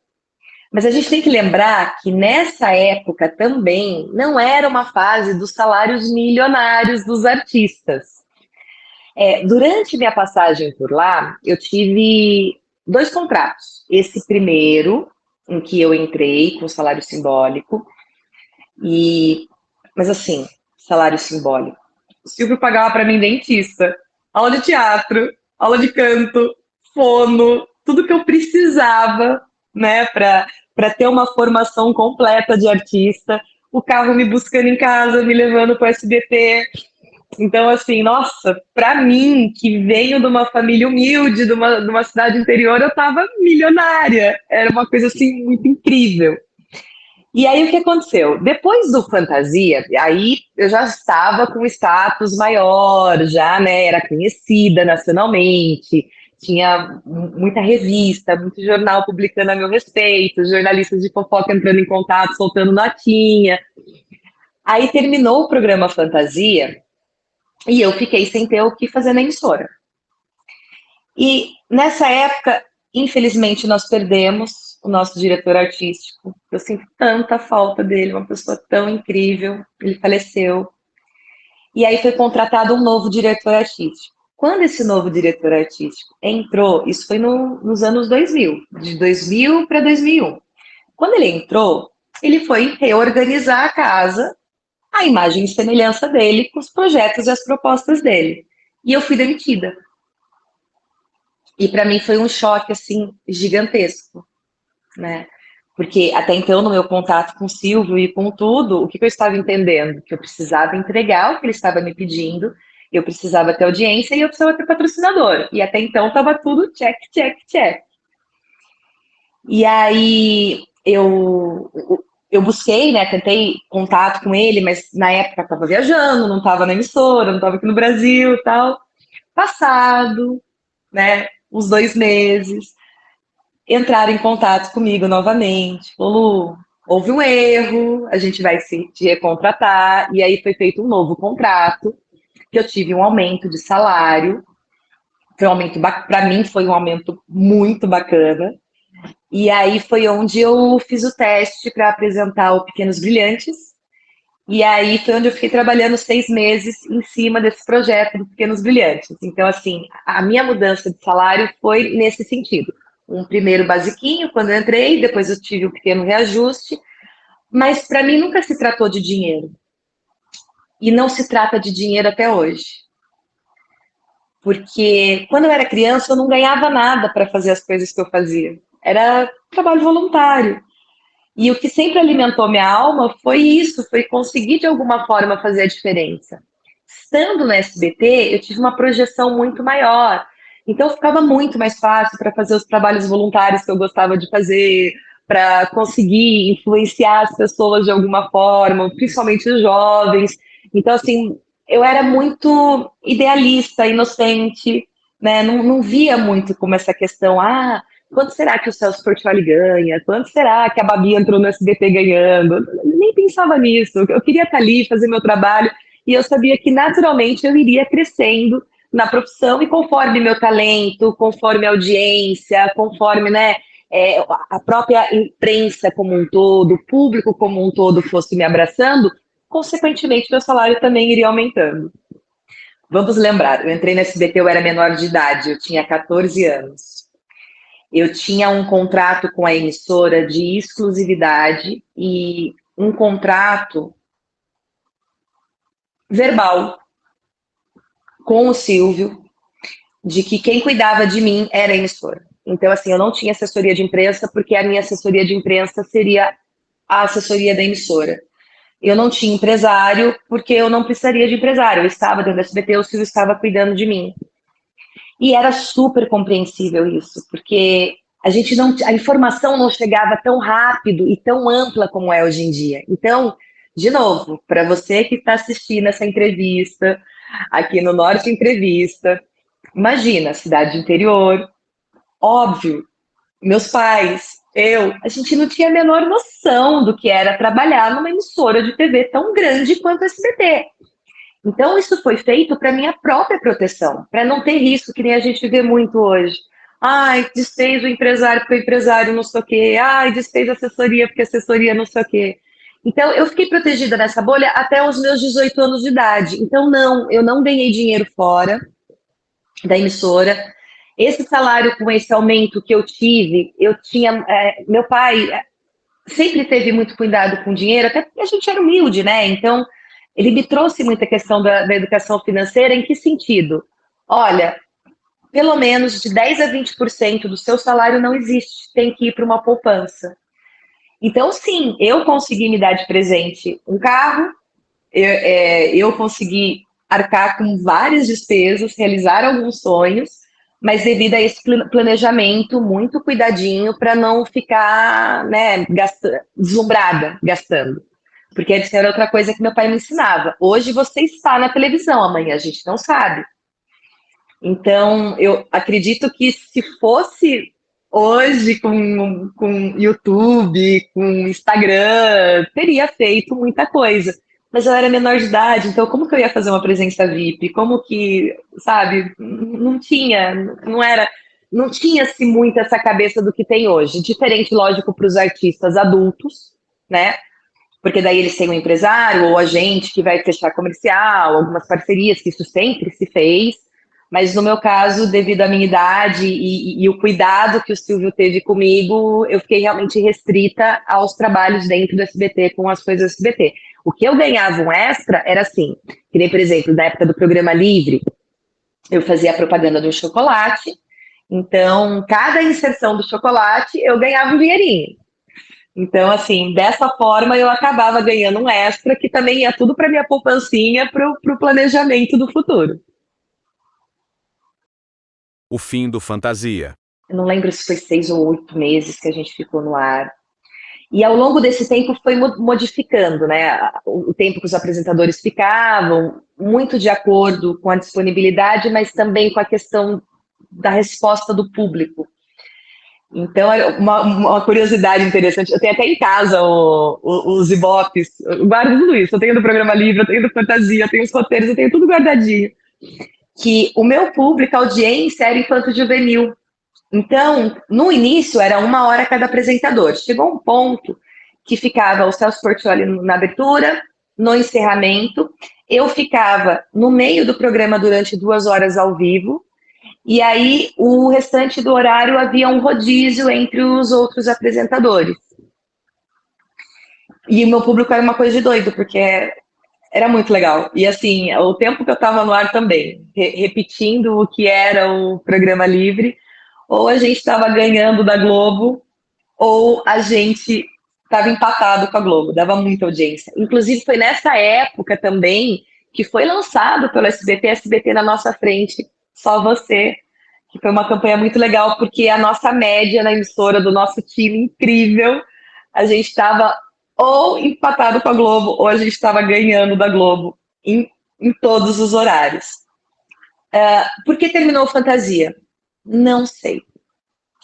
Mas a gente tem que lembrar que nessa época também não era uma fase dos salários milionários dos artistas. Durante minha passagem por lá, eu tive 2 contratos. Esse primeiro, em que eu entrei com salário simbólico, mas assim, salário simbólico. O Silvio pagava para mim dentista, aula de teatro, aula de canto, fono, tudo que eu precisava, né, para ter uma formação completa de artista. O carro me buscando em casa, me levando para o SBT. Então, assim, nossa, para mim, que venho de uma família humilde, de uma cidade interior, eu estava milionária. Era uma coisa, assim, muito incrível. E aí, o que aconteceu? Depois do Fantasia, aí eu já estava com status maior, já, né, era conhecida nacionalmente, tinha muita revista, muito jornal publicando a meu respeito, jornalistas de fofoca entrando em contato, soltando notinha. Aí terminou o programa Fantasia, e eu fiquei sem ter o que fazer na emissora. E nessa época, infelizmente, nós perdemos o nosso diretor artístico. Eu sinto tanta falta dele, uma pessoa tão incrível. Ele faleceu. E aí foi contratado um novo diretor artístico. Quando esse novo diretor artístico entrou, isso foi nos anos 2000, de 2000 para 2001. Quando ele entrou, ele foi reorganizar a casa, a imagem e semelhança dele, com os projetos e as propostas dele. E eu fui demitida. E para mim foi um choque, assim, gigantesco, né? Porque até então, no meu contato com o Silvio e com tudo, o que eu estava entendendo? Que eu precisava entregar o que ele estava me pedindo, eu precisava ter audiência e eu precisava ter patrocinador. E até então estava tudo check, check, check. E aí eu busquei, né, tentei contato com ele, mas na época estava viajando, não estava na emissora, não estava aqui no Brasil e tal. Passado, né, uns 2 meses, entraram em contato comigo novamente. Falou, Lu, houve um erro, a gente vai te recontratar. E aí foi feito um novo contrato, que eu tive um aumento de salário. Foi um aumento, para mim foi um aumento muito bacana. E aí foi onde eu fiz o teste para apresentar o Pequenos Brilhantes. E aí foi onde eu fiquei trabalhando 6 meses em cima desse projeto do Pequenos Brilhantes. Então, assim, a minha mudança de salário foi nesse sentido. Um primeiro basiquinho, quando eu entrei, depois eu tive um pequeno reajuste, mas para mim nunca se tratou de dinheiro. E não se trata de dinheiro até hoje. Porque quando eu era criança, eu não ganhava nada para fazer as coisas que eu fazia. Era trabalho voluntário. E o que sempre alimentou minha alma foi isso, foi conseguir de alguma forma fazer a diferença. Estando no SBT, eu tive uma projeção muito maior. Então ficava muito mais fácil para fazer os trabalhos voluntários que eu gostava de fazer, para conseguir influenciar as pessoas de alguma forma, principalmente os jovens. Então, assim, eu era muito idealista, inocente, né? Não via muito como essa questão, quanto será que o Celso Portiolli ganha? Quanto será que a Babi entrou no SBT ganhando? Eu nem pensava nisso. Eu queria estar ali, fazer meu trabalho, e eu sabia que naturalmente eu iria crescendo na profissão e conforme meu talento, conforme a audiência, conforme, né, a própria imprensa como um todo, o público como um todo fosse me abraçando, consequentemente meu salário também iria aumentando. Vamos lembrar, eu entrei no SBT, eu era menor de idade, eu tinha 14 anos. Eu tinha um contrato com a emissora de exclusividade e um contrato verbal com o Silvio de que quem cuidava de mim era a emissora. Então, assim, eu não tinha assessoria de imprensa porque a minha assessoria de imprensa seria a assessoria da emissora. Eu não tinha empresário porque eu não precisaria de empresário. Eu estava dentro do SBT, o Silvio estava cuidando de mim. E era super compreensível isso, porque a informação não chegava tão rápido e tão ampla como é hoje em dia. Então, De novo, para você que está assistindo essa entrevista, aqui no Norte Entrevista, imagina, cidade interior, óbvio, meus pais, a gente não tinha a menor noção do que era trabalhar numa emissora de TV tão grande quanto a SBT. Então, isso foi feito para minha própria proteção, para não ter risco, que nem a gente vê muito hoje. Ai, desfez o empresário porque o empresário não sei o quê. Ai, desfez a assessoria porque a assessoria não sei o quê. Então, eu fiquei protegida nessa bolha até os meus 18 anos de idade. Então, não, eu não ganhei dinheiro fora da emissora. Esse salário com esse aumento que eu tive, eu tinha... meu pai sempre teve muito cuidado com dinheiro, até porque a gente era humilde, né? Então, ele me trouxe muita questão da educação financeira. Em que sentido? Olha, pelo menos de 10 a 20% do seu salário não existe, tem que ir para uma poupança. Então, sim, eu consegui me dar de presente um carro, eu consegui arcar com várias despesas, realizar alguns sonhos, mas devido a esse planejamento, muito cuidadinho para não ficar, né, deslumbrada gastando. Porque isso era outra coisa que meu pai me ensinava. Hoje você está na televisão, amanhã a gente não sabe. Então, eu acredito que se fosse hoje com YouTube, com Instagram, teria feito muita coisa. Mas eu era menor de idade, então como que eu ia fazer uma presença VIP? Como que, sabe, não tinha, não era, não tinha-se muito essa cabeça do que tem hoje. Diferente, lógico, para os artistas adultos, né? Porque daí eles têm um empresário ou agente que vai fechar comercial, algumas parcerias, que isso sempre se fez. Mas no meu caso, devido à minha idade e o cuidado que o Silvio teve comigo, eu fiquei realmente restrita aos trabalhos dentro do SBT, com as coisas do SBT. O que eu ganhava um extra era assim, que nem, por exemplo, na época do Programa Livre, eu fazia a propaganda do chocolate, então, cada inserção do chocolate, eu ganhava um dinheirinho. Então, assim, dessa forma eu acabava ganhando um extra, que também ia tudo para minha poupancinha, para o planejamento do futuro. O fim do Fantasia. Eu não lembro se foi 6 ou 8 meses que a gente ficou no ar. E ao longo desse tempo foi modificando, né? O tempo que os apresentadores ficavam, muito de acordo com a disponibilidade, mas também com a questão da resposta do público. Então, uma curiosidade interessante, eu tenho até em casa os ibopes, eu guardo tudo isso, eu tenho do Programa Livre, eu tenho do Fantasia, eu tenho os roteiros, eu tenho tudo guardadinho. Que o meu público, a audiência, era infanto-juvenil. Então, no início, era 1 hora cada apresentador. Chegou um ponto que ficava o Celso Portiolli na abertura, no encerramento, eu ficava no meio do programa durante 2 horas ao vivo, e aí o restante do horário havia um rodízio entre os outros apresentadores. E o meu público era uma coisa de doido, porque era muito legal. E assim, o tempo que eu estava no ar também, repetindo o que era o Programa Livre, ou a gente estava ganhando da Globo, ou a gente estava empatado com a Globo, dava muita audiência. Inclusive, foi nessa época também que foi lançado pelo SBT na nossa frente, Só Você, que foi uma campanha muito legal, porque a nossa média na emissora do nosso time, incrível, a gente estava ou empatado com a Globo, ou a gente estava ganhando da Globo em todos os horários. Por que terminou Fantasia? Não sei.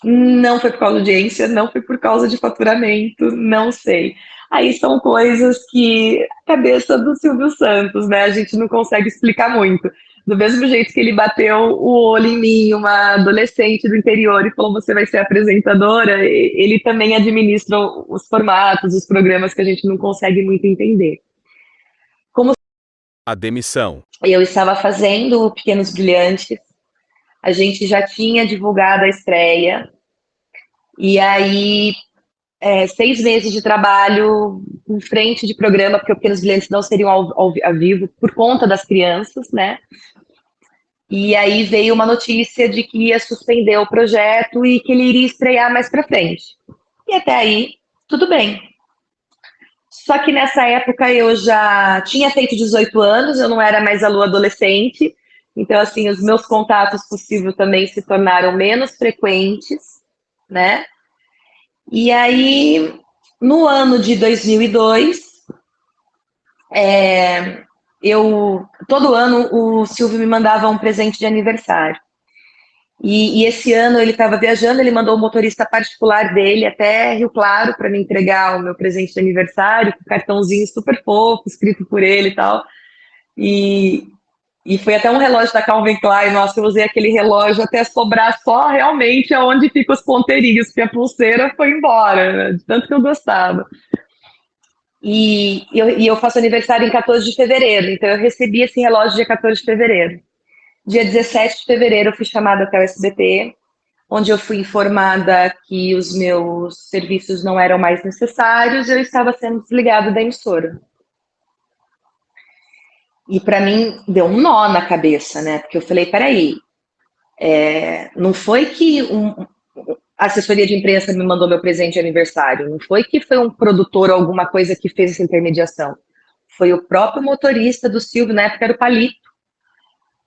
Não foi por causa de audiência, não foi por causa de faturamento, não sei. Aí são coisas que a cabeça do Silvio Santos, né? A gente não consegue explicar muito. Do mesmo jeito que ele bateu o olho em mim, uma adolescente do interior, e falou: você vai ser apresentadora, ele também administra os formatos, os programas que a gente não consegue muito entender. Como A demissão. eu estava fazendo Pequenos Brilhantes, a gente já tinha divulgado a estreia, e aí 6 meses de trabalho em frente de programa, porque os Pequenos Brilhantes não seriam ao vivo, por conta das crianças, né? E aí veio uma notícia de que ia suspender o projeto e que ele iria estrear mais para frente. E até aí, tudo bem. Só que nessa época eu já tinha feito 18 anos, eu não era mais a Lu adolescente, então assim, os meus contatos possíveis também se tornaram menos frequentes, né? E aí, no ano de 2002, todo ano o Silvio me mandava um presente de aniversário. E esse ano ele estava viajando, ele mandou o motorista particular dele até Rio Claro para me entregar o meu presente de aniversário, com um cartãozinho super fofo, escrito por ele e tal. E, e foi até um relógio da Calvin Klein. Nossa, eu usei aquele relógio até sobrar só realmente aonde ficam os ponteirinhos, porque a pulseira foi embora, né, de tanto que eu gostava. E eu faço aniversário em 14 de fevereiro, então eu recebi esse relógio dia 14 de fevereiro. Dia 17 de fevereiro eu fui chamada até o SBT, onde eu fui informada que os meus serviços não eram mais necessários e eu estava sendo desligada da emissora. E para mim deu um nó na cabeça, né? Porque eu falei, peraí, não foi que a assessoria de imprensa me mandou meu presente de aniversário, não foi que foi um produtor ou alguma coisa que fez essa intermediação. Foi o próprio motorista do Silvio, na época era o Palito,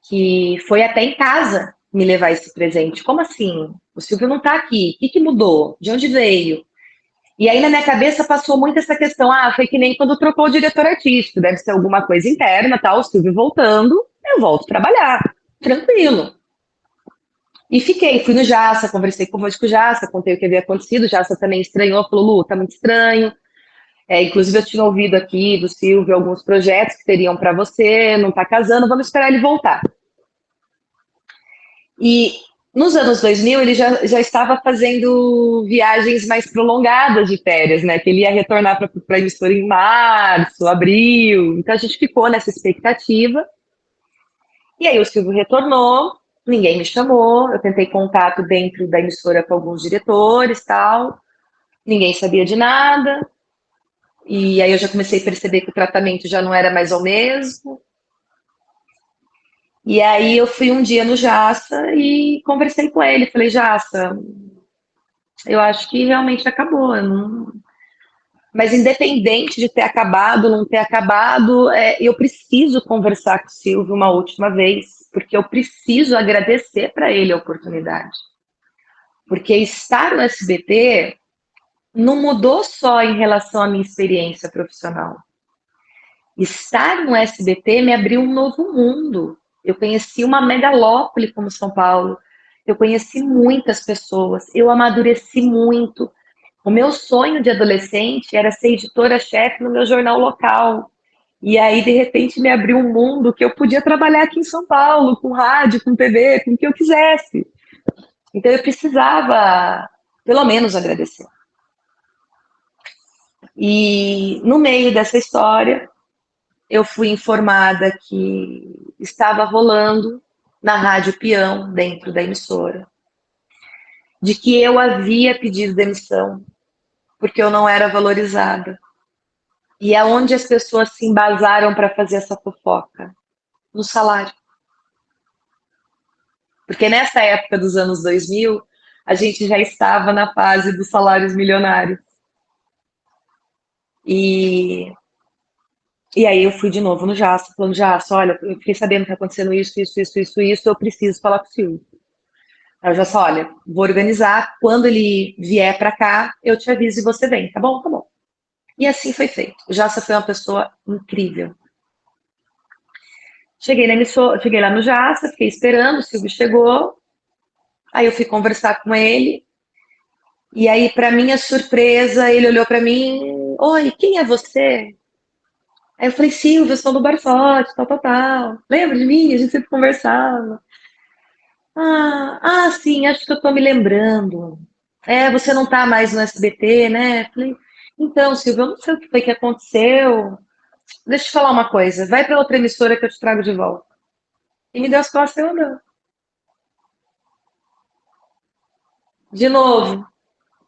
que foi até em casa me levar esse presente. Como assim? O Silvio não está aqui. O que mudou? De onde veio? E aí na minha cabeça passou muito essa questão, foi que nem quando trocou o diretor artístico, deve ser alguma coisa interna, tal, o Silvio voltando, eu volto a trabalhar, tranquilo. E fui no Jassa, conversei com o Jassa, contei o que havia acontecido, o Jassa também estranhou, falou, Lu, tá muito estranho. Inclusive eu tinha ouvido aqui do Silvio alguns projetos que teriam para você, não tá casando, vamos esperar ele voltar. E nos anos 2000 ele já estava fazendo viagens mais prolongadas de férias, né? Que ele ia retornar para a emissora em março, abril. Então a gente ficou nessa expectativa. E aí o Silvio retornou, ninguém me chamou. Eu tentei contato dentro da emissora com alguns diretores, tal. Ninguém sabia de nada. E aí eu já comecei a perceber que o tratamento já não era mais o mesmo. E aí eu fui um dia no Jassa e conversei com ele. Falei, Jassa, eu acho que realmente acabou. Mas independente de ter acabado, não ter acabado, eu preciso conversar com o Silvio uma última vez, porque eu preciso agradecer para ele a oportunidade. Porque estar no SBT não mudou só em relação à minha experiência profissional. Estar no SBT me abriu um novo mundo. Eu conheci uma megalópole como São Paulo. Eu conheci muitas pessoas. Eu amadureci muito. O meu sonho de adolescente era ser editora-chefe no meu jornal local. E aí, de repente, me abriu um mundo que eu podia trabalhar aqui em São Paulo, com rádio, com TV, com o que eu quisesse. Então, eu precisava, pelo menos, agradecer. E no meio dessa história, eu fui informada que estava rolando na Rádio Peão, dentro da emissora, de que eu havia pedido demissão porque eu não era valorizada. E é onde as pessoas se embasaram para fazer essa fofoca? No salário. Porque nessa época dos anos 2000, a gente já estava na fase dos salários milionários. E aí eu fui de novo no Jassa, falando, Jassa, olha, eu fiquei sabendo que está acontecendo isso, eu preciso falar com o Silvio. Aí eu já só, olha, vou organizar, quando ele vier para cá, eu te aviso e você vem, tá bom? Tá bom. E assim foi feito. O Jassa foi uma pessoa incrível. Cheguei lá no Jassa, fiquei esperando, o Silvio chegou, aí eu fui conversar com ele, e aí, para minha surpresa, ele olhou para mim, oi, quem é você? Aí eu falei, Silvio, eu sou do Barsote, tal. Lembra de mim? A gente sempre conversava. Sim, acho que eu tô me lembrando. Você não tá mais no SBT, né? Falei, então, Silvio, eu não sei o que foi que aconteceu. Deixa eu te falar uma coisa, vai para outra emissora que eu te trago de volta. E me deu as costas e eu andando. De novo,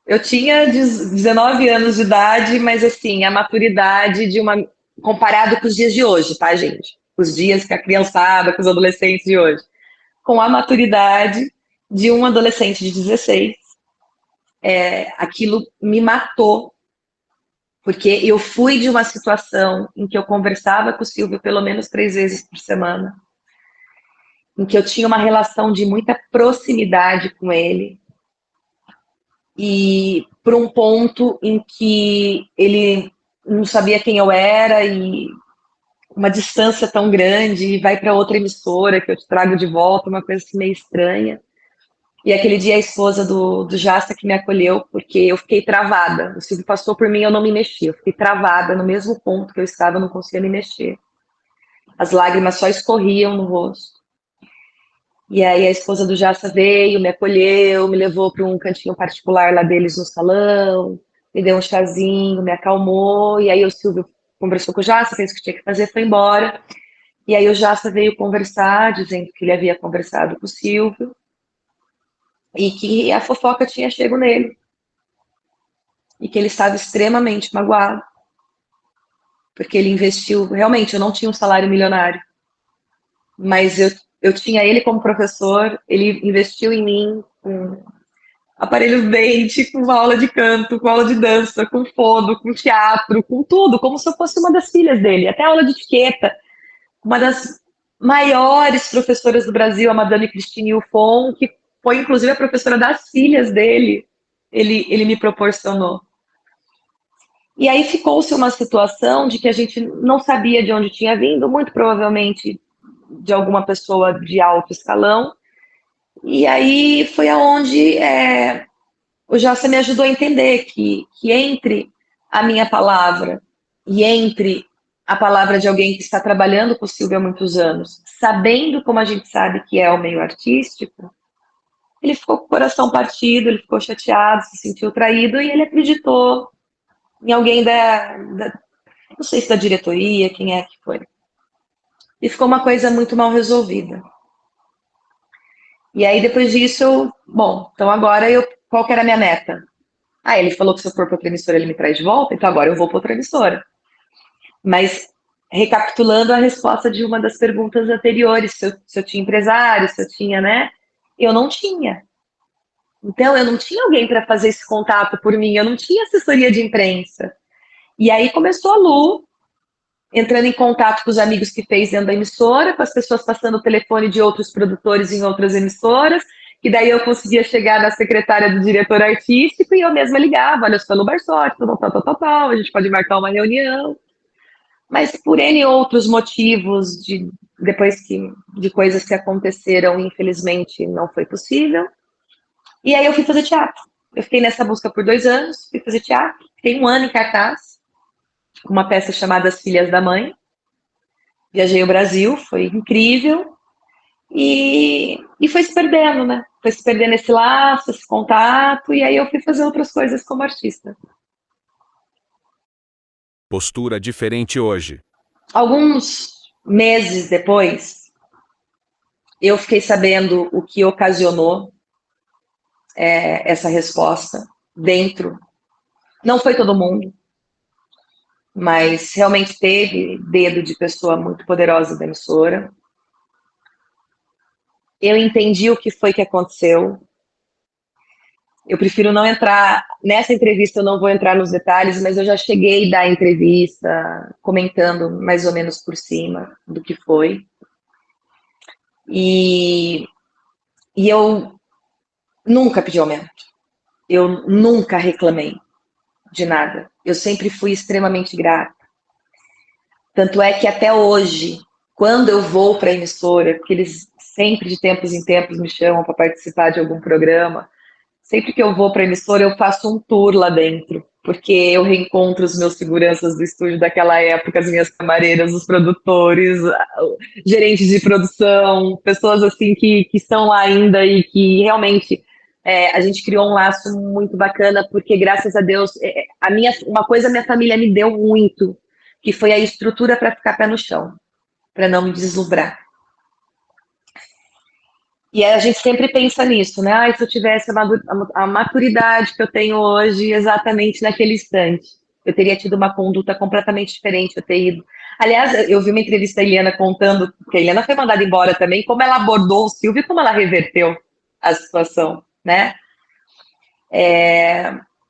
eu tinha 19 anos de idade, mas assim, a maturidade de uma. Comparado com os dias de hoje, tá, gente? Os dias que a criançada, com os adolescentes de hoje. Com a maturidade de um adolescente de 16, aquilo me matou. Porque eu fui de uma situação em que eu conversava com o Silvio pelo menos 3 vezes por semana, em que eu tinha uma relação de muita proximidade com ele, e por um ponto em que ele não sabia quem eu era e uma distância tão grande e vai para outra emissora que eu te trago de volta, uma coisa assim meio estranha. E aquele dia a esposa do Jasta que me acolheu, porque eu fiquei travada. O Silvio passou por mim, eu não me mexi. Eu fiquei travada no mesmo ponto que eu estava, eu não conseguia me mexer. As lágrimas só escorriam no rosto. E aí a esposa do Jasta veio, me acolheu, me levou para um cantinho particular lá deles no salão, me deu um chazinho, me acalmou. E aí o Silvio conversou com o Jasta, fez o que tinha que fazer, foi embora. E aí o Jasta veio conversar, dizendo que ele havia conversado com o Silvio e que a fofoca tinha chego nele e que ele estava extremamente magoado, porque ele investiu, realmente, eu não tinha um salário milionário, mas eu tinha ele como professor, ele investiu em mim com aparelho dente, com aula de canto, com aula de dança, com fono, com teatro, com tudo, como se eu fosse uma das filhas dele, até aula de etiqueta, uma das maiores professoras do Brasil, a Madame Cristine Ufon, que foi inclusive a professora das filhas dele, ele me proporcionou. E aí ficou-se uma situação de que a gente não sabia de onde tinha vindo, muito provavelmente de alguma pessoa de alto escalão. E aí foi aonde o Jassa me ajudou a entender que entre a minha palavra e entre a palavra de alguém que está trabalhando com o Silvio há muitos anos, sabendo como a gente sabe que é o meio artístico, ele ficou com o coração partido, ele ficou chateado, se sentiu traído e ele acreditou em alguém não sei se da diretoria, quem é que foi. E ficou uma coisa muito mal resolvida. E aí, depois disso, bom, então agora qual que era a minha meta? Ah, ele falou que se eu for para outra emissora, ele me traz de volta, então agora eu vou para outra emissora. Mas, recapitulando a resposta de uma das perguntas anteriores, se eu tinha empresário, se eu tinha, né? Eu não tinha. Então, eu não tinha alguém para fazer esse contato por mim, eu não tinha assessoria de imprensa. E aí começou a Lu, entrando em contato com os amigos que fez dentro da emissora, com as pessoas passando o telefone de outros produtores em outras emissoras, que daí eu conseguia chegar na secretária do diretor artístico e eu mesma ligava, olha, eu sou no Barsotti, tal, a gente pode marcar uma reunião. Mas por N outros motivos, de coisas que aconteceram, infelizmente não foi possível. E aí eu fui fazer teatro. Eu fiquei nessa busca por 2 anos, fui fazer teatro, fiquei 1 ano em cartaz, uma peça chamada As Filhas da Mãe. Viajei o Brasil, foi incrível. E foi se perdendo, né? Foi se perdendo esse laço, esse contato, e aí eu fui fazer outras coisas como artista. Postura diferente hoje. Alguns meses depois, eu fiquei sabendo o que ocasionou essa resposta dentro. Não foi todo mundo, mas realmente teve dedo de pessoa muito poderosa da emissora. Eu entendi o que foi que aconteceu. Eu prefiro não entrar nessa entrevista, eu não vou entrar nos detalhes, mas eu já cheguei da entrevista comentando mais ou menos por cima do que foi. E eu nunca pedi aumento. Eu nunca reclamei de nada. Eu sempre fui extremamente grata. Tanto é que até hoje, quando eu vou para a emissora, porque eles sempre de tempos em tempos me chamam para participar de algum programa, sempre que eu vou para a emissora, eu faço um tour lá dentro, porque eu reencontro os meus seguranças do estúdio daquela época, as minhas camareiras, os produtores, gerentes de produção, pessoas assim que estão lá ainda e que realmente a gente criou um laço muito bacana, porque graças a Deus, uma coisa a minha família me deu muito, que foi a estrutura para ficar pé no chão, para não me deslumbrar. E a gente sempre pensa nisso, né? Se eu tivesse a maturidade que eu tenho hoje, exatamente naquele instante, eu teria tido uma conduta completamente diferente, eu teria ido. Aliás, eu vi uma entrevista da Eliana contando, que a Eliana foi mandada embora também, como ela abordou o Silvio e como ela reverteu a situação, né?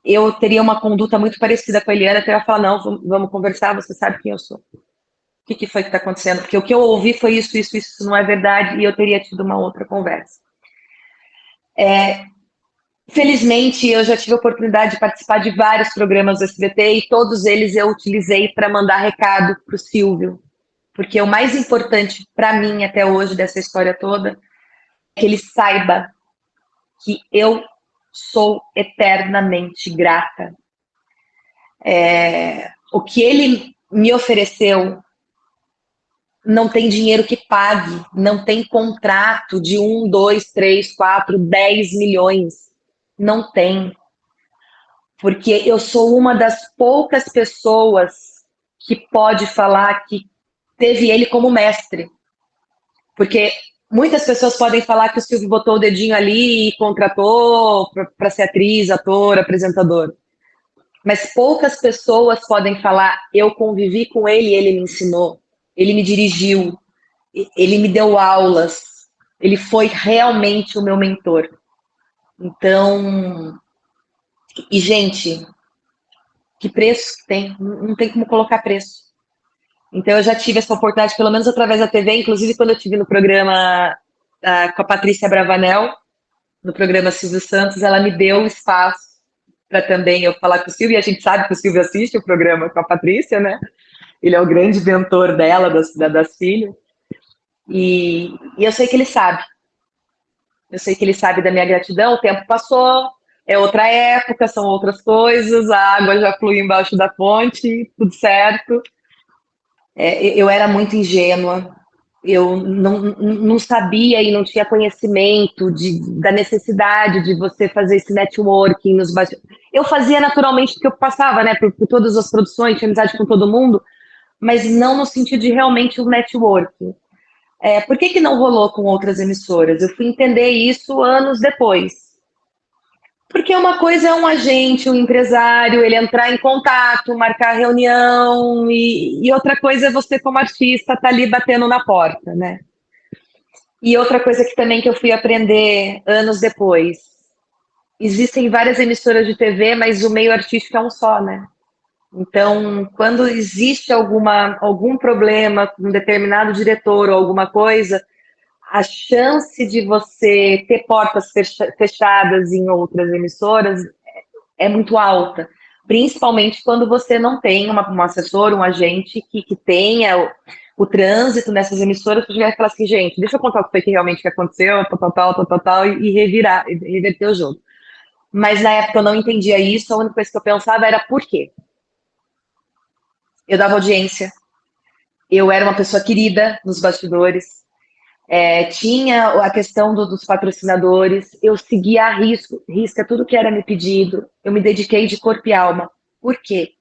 Eu teria uma conduta muito parecida com a Eliana, que eu ia falar, não, vamos conversar, você sabe quem eu sou. O que foi que está acontecendo? Porque o que eu ouvi foi isso não é verdade, e eu teria tido uma outra conversa. Felizmente, eu já tive a oportunidade de participar de vários programas do SBT e todos eles eu utilizei para mandar recado para o Silvio, porque o mais importante para mim até hoje dessa história toda é que ele saiba que eu sou eternamente grata. O que ele me ofereceu não tem dinheiro que pague, não tem contrato de 1, 2, 3, 4, 10 milhões. Não tem. Porque eu sou uma das poucas pessoas que pode falar que teve ele como mestre. Porque muitas pessoas podem falar que o Silvio botou o dedinho ali e contratou para ser atriz, ator, apresentador. Mas poucas pessoas podem falar, eu convivi com ele, ele me ensinou, ele me dirigiu, ele me deu aulas, ele foi realmente o meu mentor. Então, e gente, que preço tem? Não tem como colocar preço. Então eu já tive essa oportunidade, pelo menos através da TV, inclusive quando eu tive no programa com a Patrícia Bravanel, no programa Silvio Santos, ela me deu espaço para também eu falar com o Silvio, e a gente sabe que o Silvio assiste o programa com a Patrícia, né? Ele é o grande mentor dela, das filhas. E eu sei que ele sabe. Eu sei que ele sabe da minha gratidão, o tempo passou, é outra época, são outras coisas, a água já flui embaixo da ponte, tudo certo. Eu era muito ingênua, eu não sabia e não tinha conhecimento da necessidade de você fazer esse networking nos bastidores. Eu fazia naturalmente porque eu passava, né, por todas as produções, tinha amizade com todo mundo, mas não no sentido de realmente o networking. Por que não rolou com outras emissoras? Eu fui entender isso anos depois. Porque uma coisa é um agente, um empresário, ele entrar em contato, marcar reunião, e outra coisa é você, como artista, tá ali batendo na porta, né? E outra coisa que eu fui aprender anos depois. Existem várias emissoras de TV, mas o meio artístico é um só, né? Então, quando existe algum problema com um determinado diretor ou alguma coisa, a chance de você ter portas fechadas em outras emissoras é muito alta, principalmente quando você não tem um assessor, um agente que tenha o trânsito nessas emissoras, para chegar e falar assim, gente, deixa eu contar o que foi que realmente aconteceu, tal, e reverter o jogo. Mas na época eu não entendia isso, a única coisa que eu pensava era por quê? Eu dava audiência, eu era uma pessoa querida nos bastidores, tinha a questão dos patrocinadores, eu seguia a risca tudo que era me pedido, eu me dediquei de corpo e alma. Por quê?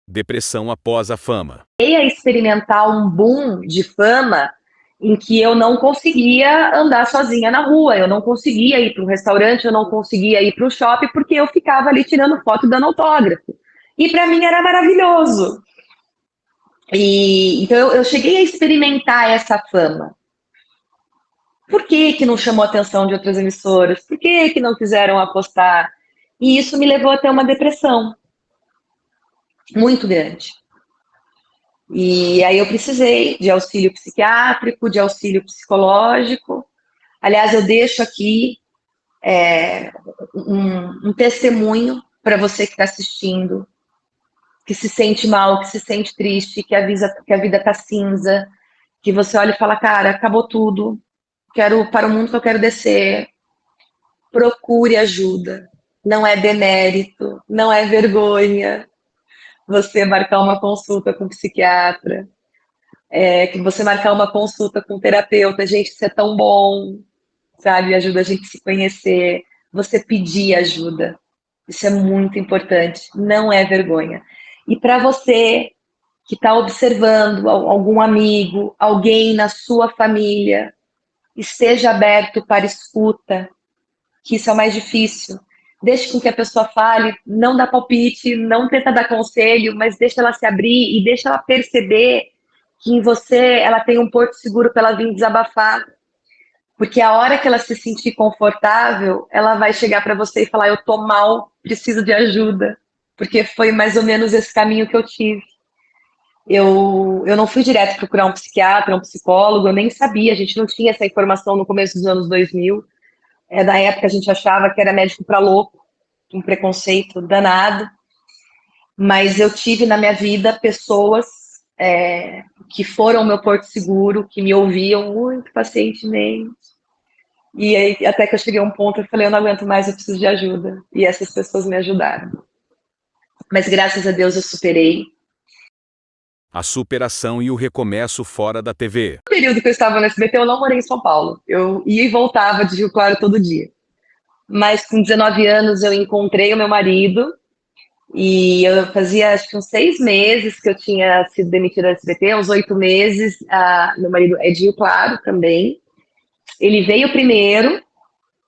Depressão após a fama. Eu ia experimentar um boom de fama em que eu não conseguia andar sozinha na rua, eu não conseguia ir para um restaurante, eu não conseguia ir para o shopping, porque eu ficava ali tirando foto e dando autógrafo. E para mim era maravilhoso. Então eu cheguei a experimentar essa fama. Por que não chamou a atenção de outras emissoras? Por que não quiseram apostar? E isso me levou a ter uma depressão muito grande. E aí eu precisei de auxílio psiquiátrico, de auxílio psicológico. Aliás, eu deixo aqui um testemunho para você que está assistindo, que se sente mal, que se sente triste, que avisa que a vida está cinza, que você olha e fala, cara, acabou tudo, quero para o mundo que eu quero descer. Procure ajuda. Não é demérito, não é vergonha você marcar uma consulta com um psiquiatra, que você marcar uma consulta com um terapeuta. Gente, isso é tão bom, sabe? Ajuda a gente a se conhecer. Você pedir ajuda. Isso é muito importante. Não é vergonha. E para você que está observando algum amigo, alguém na sua família, esteja aberto para escuta, que isso é o mais difícil. Deixe com que a pessoa fale, não dá palpite, não tenta dar conselho, mas deixa ela se abrir e deixa ela perceber que em você ela tem um porto seguro para ela vir desabafar. Porque a hora que ela se sentir confortável, ela vai chegar para você e falar, eu tô mal, preciso de ajuda. Porque foi mais ou menos esse caminho que eu tive. Eu não fui direto procurar um psiquiatra, um psicólogo, eu nem sabia, a gente não tinha essa informação no começo dos anos 2000. Na época a gente achava que era médico para louco, um preconceito danado, mas eu tive na minha vida pessoas que foram meu porto seguro, que me ouviam muito pacientemente. E aí, até que eu cheguei a um ponto, eu falei, eu não aguento mais, eu preciso de ajuda. E essas pessoas me ajudaram. Mas graças a Deus eu superei. A superação e o recomeço fora da TV. No período que eu estava no SBT, eu não morei em São Paulo. Eu ia e voltava de Rio Claro todo dia. Mas com 19 anos eu encontrei o meu marido, e eu fazia acho que uns 6 meses que eu tinha sido demitida do SBT, uns 8 meses. Meu marido é de Rio Claro também. Ele veio primeiro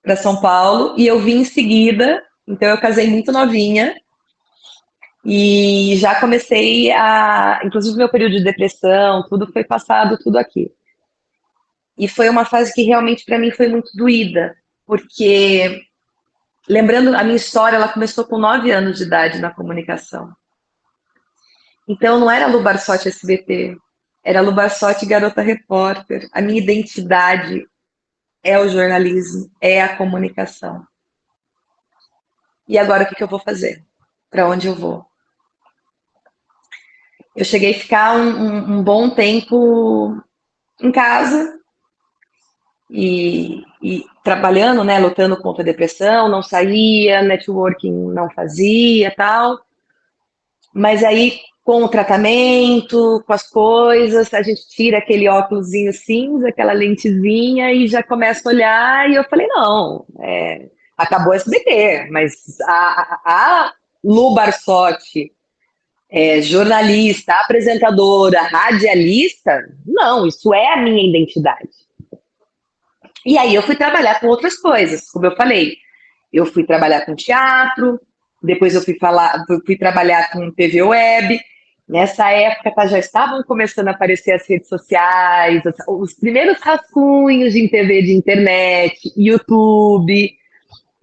para São Paulo e eu vim em seguida. Então eu casei muito novinha e já comecei inclusive meu período de depressão, tudo foi passado, tudo aqui. E foi uma fase que realmente para mim foi muito doída, porque lembrando a minha história, ela começou com 9 anos de idade na comunicação. Então não era Lu Barsotti SBT, era Lu Barsotti Garota Repórter. A minha identidade é o jornalismo, é a comunicação. E agora o que eu vou fazer? Para onde eu vou? Eu cheguei a ficar um bom tempo em casa e trabalhando, né, lutando contra a depressão, não saía, networking não fazia, tal. Mas aí, com o tratamento, com as coisas, a gente tira aquele óculosinho cinza, aquela lentezinha e já começa a olhar. E eu falei, não, acabou o SBT, mas a Lu Barsotti, jornalista, apresentadora, radialista, não, isso é a minha identidade. E aí eu fui trabalhar com outras coisas, como eu falei. Eu fui trabalhar com teatro, depois eu fui trabalhar com TV web. Nessa época já estavam começando a aparecer as redes sociais, os primeiros rascunhos de TV de internet, YouTube.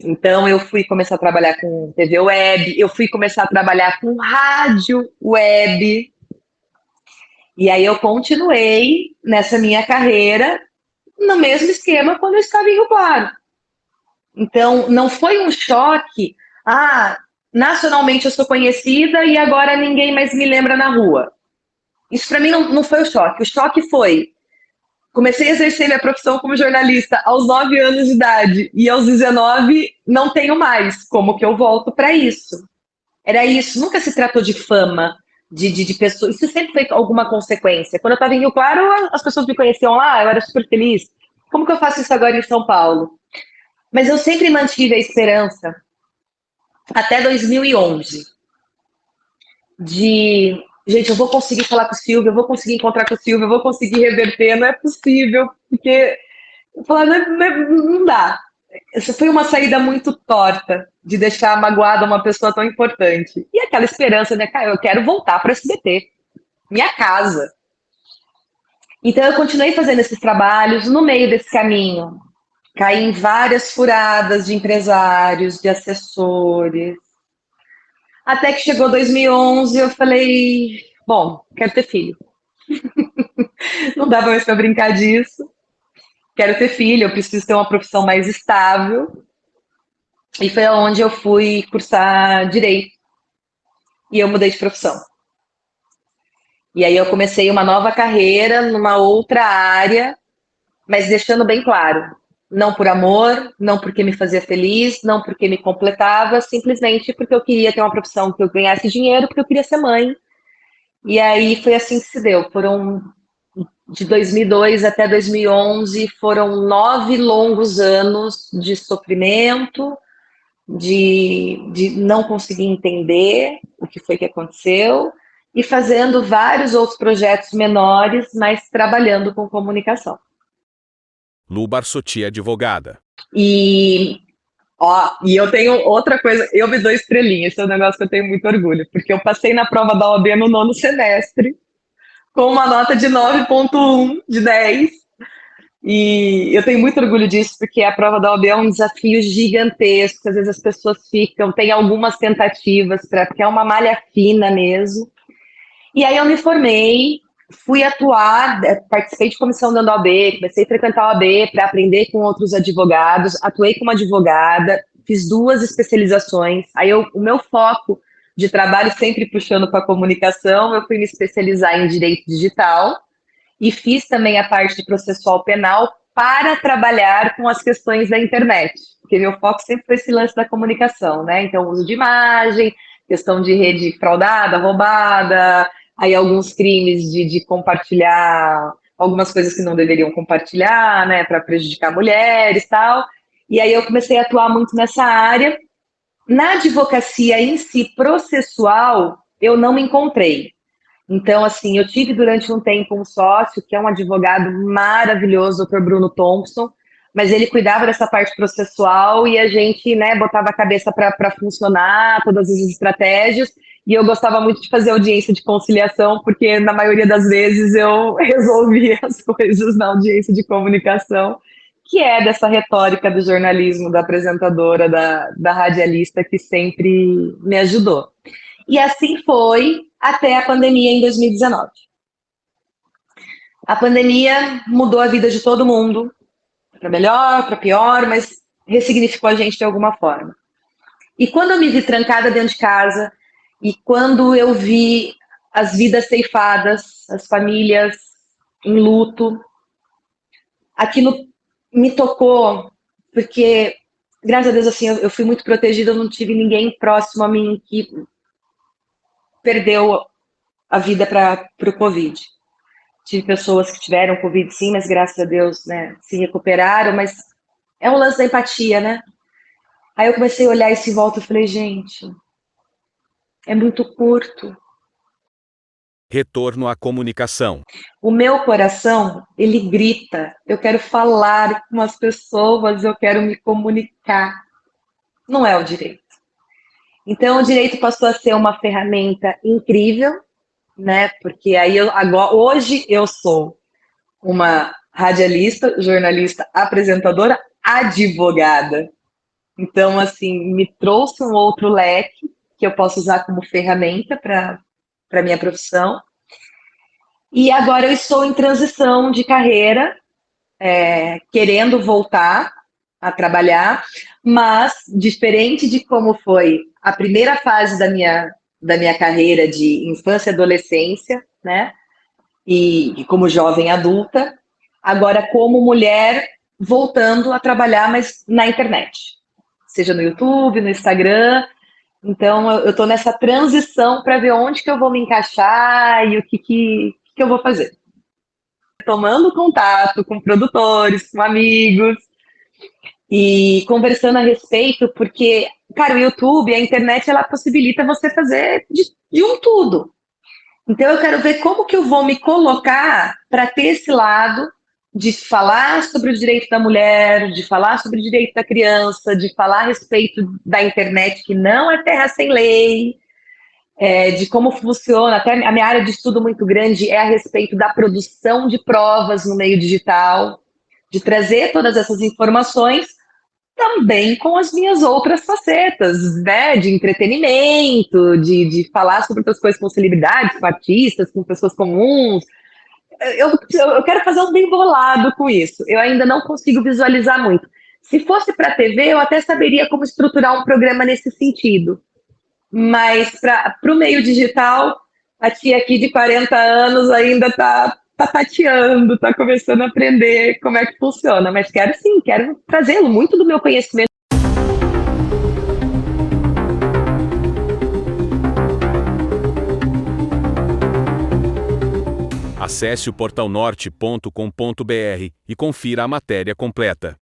Então eu fui começar a trabalhar com TV web, eu fui começar a trabalhar com rádio web. E aí eu continuei nessa minha carreira no mesmo esquema quando eu estava em Rio Claro. Então, não foi um choque, nacionalmente eu sou conhecida e agora ninguém mais me lembra na rua. Isso para mim não foi o choque. O choque foi, comecei a exercer minha profissão como jornalista aos 9 anos de idade e aos 19 não tenho mais. Como que eu volto para isso? Era isso, nunca se tratou de fama, de pessoas, isso sempre foi alguma consequência. Quando eu estava em Rio Claro, as pessoas me conheciam lá, eu era super feliz. Como que eu faço isso agora em São Paulo? Mas eu sempre mantive a esperança, até 2011, gente, eu vou conseguir falar com o Silvio, eu vou conseguir encontrar com o Silvio, eu vou conseguir reverter, não é possível, porque eu falava, não dá. Essa foi uma saída muito torta, de deixar magoada uma pessoa tão importante. E aquela esperança, né, cara, eu quero voltar para o SBT, minha casa. Então eu continuei fazendo esses trabalhos. No meio desse caminho, caí em várias furadas de empresários, de assessores. Até que chegou 2011, eu falei, bom, quero ter filho. Não dava mais para brincar disso. Quero ter filho, eu preciso ter uma profissão mais estável. E foi onde eu fui cursar Direito. E eu mudei de profissão. E aí eu comecei uma nova carreira numa outra área, mas deixando bem claro, não por amor, não porque me fazia feliz, não porque me completava, simplesmente porque eu queria ter uma profissão que eu ganhasse dinheiro, porque eu queria ser mãe. E aí foi assim que se deu. Foram de 2002 até 2011, foram 9 longos anos de sofrimento, de não conseguir entender o que foi que aconteceu e fazendo vários outros projetos menores, mas trabalhando com comunicação. Lu Barsotti, advogada. E eu tenho outra coisa, eu me dou estrelinha, esse é um negócio que eu tenho muito orgulho, porque eu passei na prova da OAB no 9º semestre, com uma nota de 9,1 de 10, e eu tenho muito orgulho disso, porque a prova da OAB é um desafio gigantesco, às vezes as pessoas tem algumas tentativas, porque é uma malha fina mesmo. E aí eu me formei, fui atuar, participei de comissão da OAB, comecei a frequentar a OAB para aprender com outros advogados, atuei como advogada, fiz 2 especializações. Aí o meu foco de trabalho, sempre puxando para a comunicação, eu fui me especializar em direito digital e fiz também a parte de processual penal para trabalhar com as questões da internet, porque meu foco sempre foi esse lance da comunicação, né? Então, uso de imagem, questão de rede fraudada, roubada, aí alguns crimes de compartilhar algumas coisas que não deveriam compartilhar, né, para prejudicar mulheres e tal. E aí eu comecei a atuar muito nessa área. Na advocacia em si, processual, eu não me encontrei. Então, assim, eu tive durante um tempo um sócio, que é um advogado maravilhoso, o Dr. Bruno Thompson, mas ele cuidava dessa parte processual e a gente, né, botava a cabeça para funcionar, todas as estratégias, e eu gostava muito de fazer audiência de conciliação, porque na maioria das vezes eu resolvia as coisas na audiência de comunicação, que é dessa retórica do jornalismo, da apresentadora, da radialista, que sempre me ajudou. E assim foi até a pandemia em 2019. A pandemia mudou a vida de todo mundo, para melhor, para pior, mas ressignificou a gente de alguma forma. E quando eu me vi trancada dentro de casa, e quando eu vi as vidas ceifadas, as famílias em luto, aquilo me tocou, porque, graças a Deus, assim, eu fui muito protegida, eu não tive ninguém próximo a mim que perdeu a vida para o Covid. Tive pessoas que tiveram Covid, sim, mas graças a Deus, né, se recuperaram, mas é um lance da empatia, né? Aí eu comecei a olhar isso em volta e falei, gente, é muito curto. Retorno à comunicação. O meu coração, ele grita, eu quero falar com as pessoas, eu quero me comunicar. Não é o direito. Então, o direito passou a ser uma ferramenta incrível, né? Porque aí agora, hoje eu sou uma radialista, jornalista, apresentadora, advogada. Então, assim, me trouxe um outro leque que eu posso usar como ferramenta para a minha profissão. E agora eu estou em transição de carreira, querendo voltar a trabalhar, mas diferente de como foi a primeira fase da minha carreira de infância e adolescência, né? E como jovem adulta, agora como mulher voltando a trabalhar, mas na internet, seja no YouTube, no Instagram. Então eu estou nessa transição para ver onde que eu vou me encaixar e o que eu vou fazer. Tomando contato com produtores, com amigos e conversando a respeito, porque, cara, o YouTube, a internet, ela possibilita você fazer de um tudo. Então eu quero ver como que eu vou me colocar para ter esse lado de falar sobre o direito da mulher, de falar sobre o direito da criança, de falar a respeito da internet, que não é terra sem lei, de como funciona. Até a minha área de estudo muito grande é a respeito da produção de provas no meio digital, de trazer todas essas informações também com as minhas outras facetas, né, de entretenimento, de falar sobre outras coisas com celebridades, com artistas, com pessoas comuns. Eu quero fazer um bem bolado com isso. Eu ainda não consigo visualizar muito. Se fosse para a TV, eu até saberia como estruturar um programa nesse sentido. Mas para o meio digital, a tia aqui de 40 anos ainda está tateando, está começando a aprender como é que funciona. Mas quero sim, quero trazê-lo muito do meu conhecimento. Acesse o portalnorte.com.br e confira a matéria completa.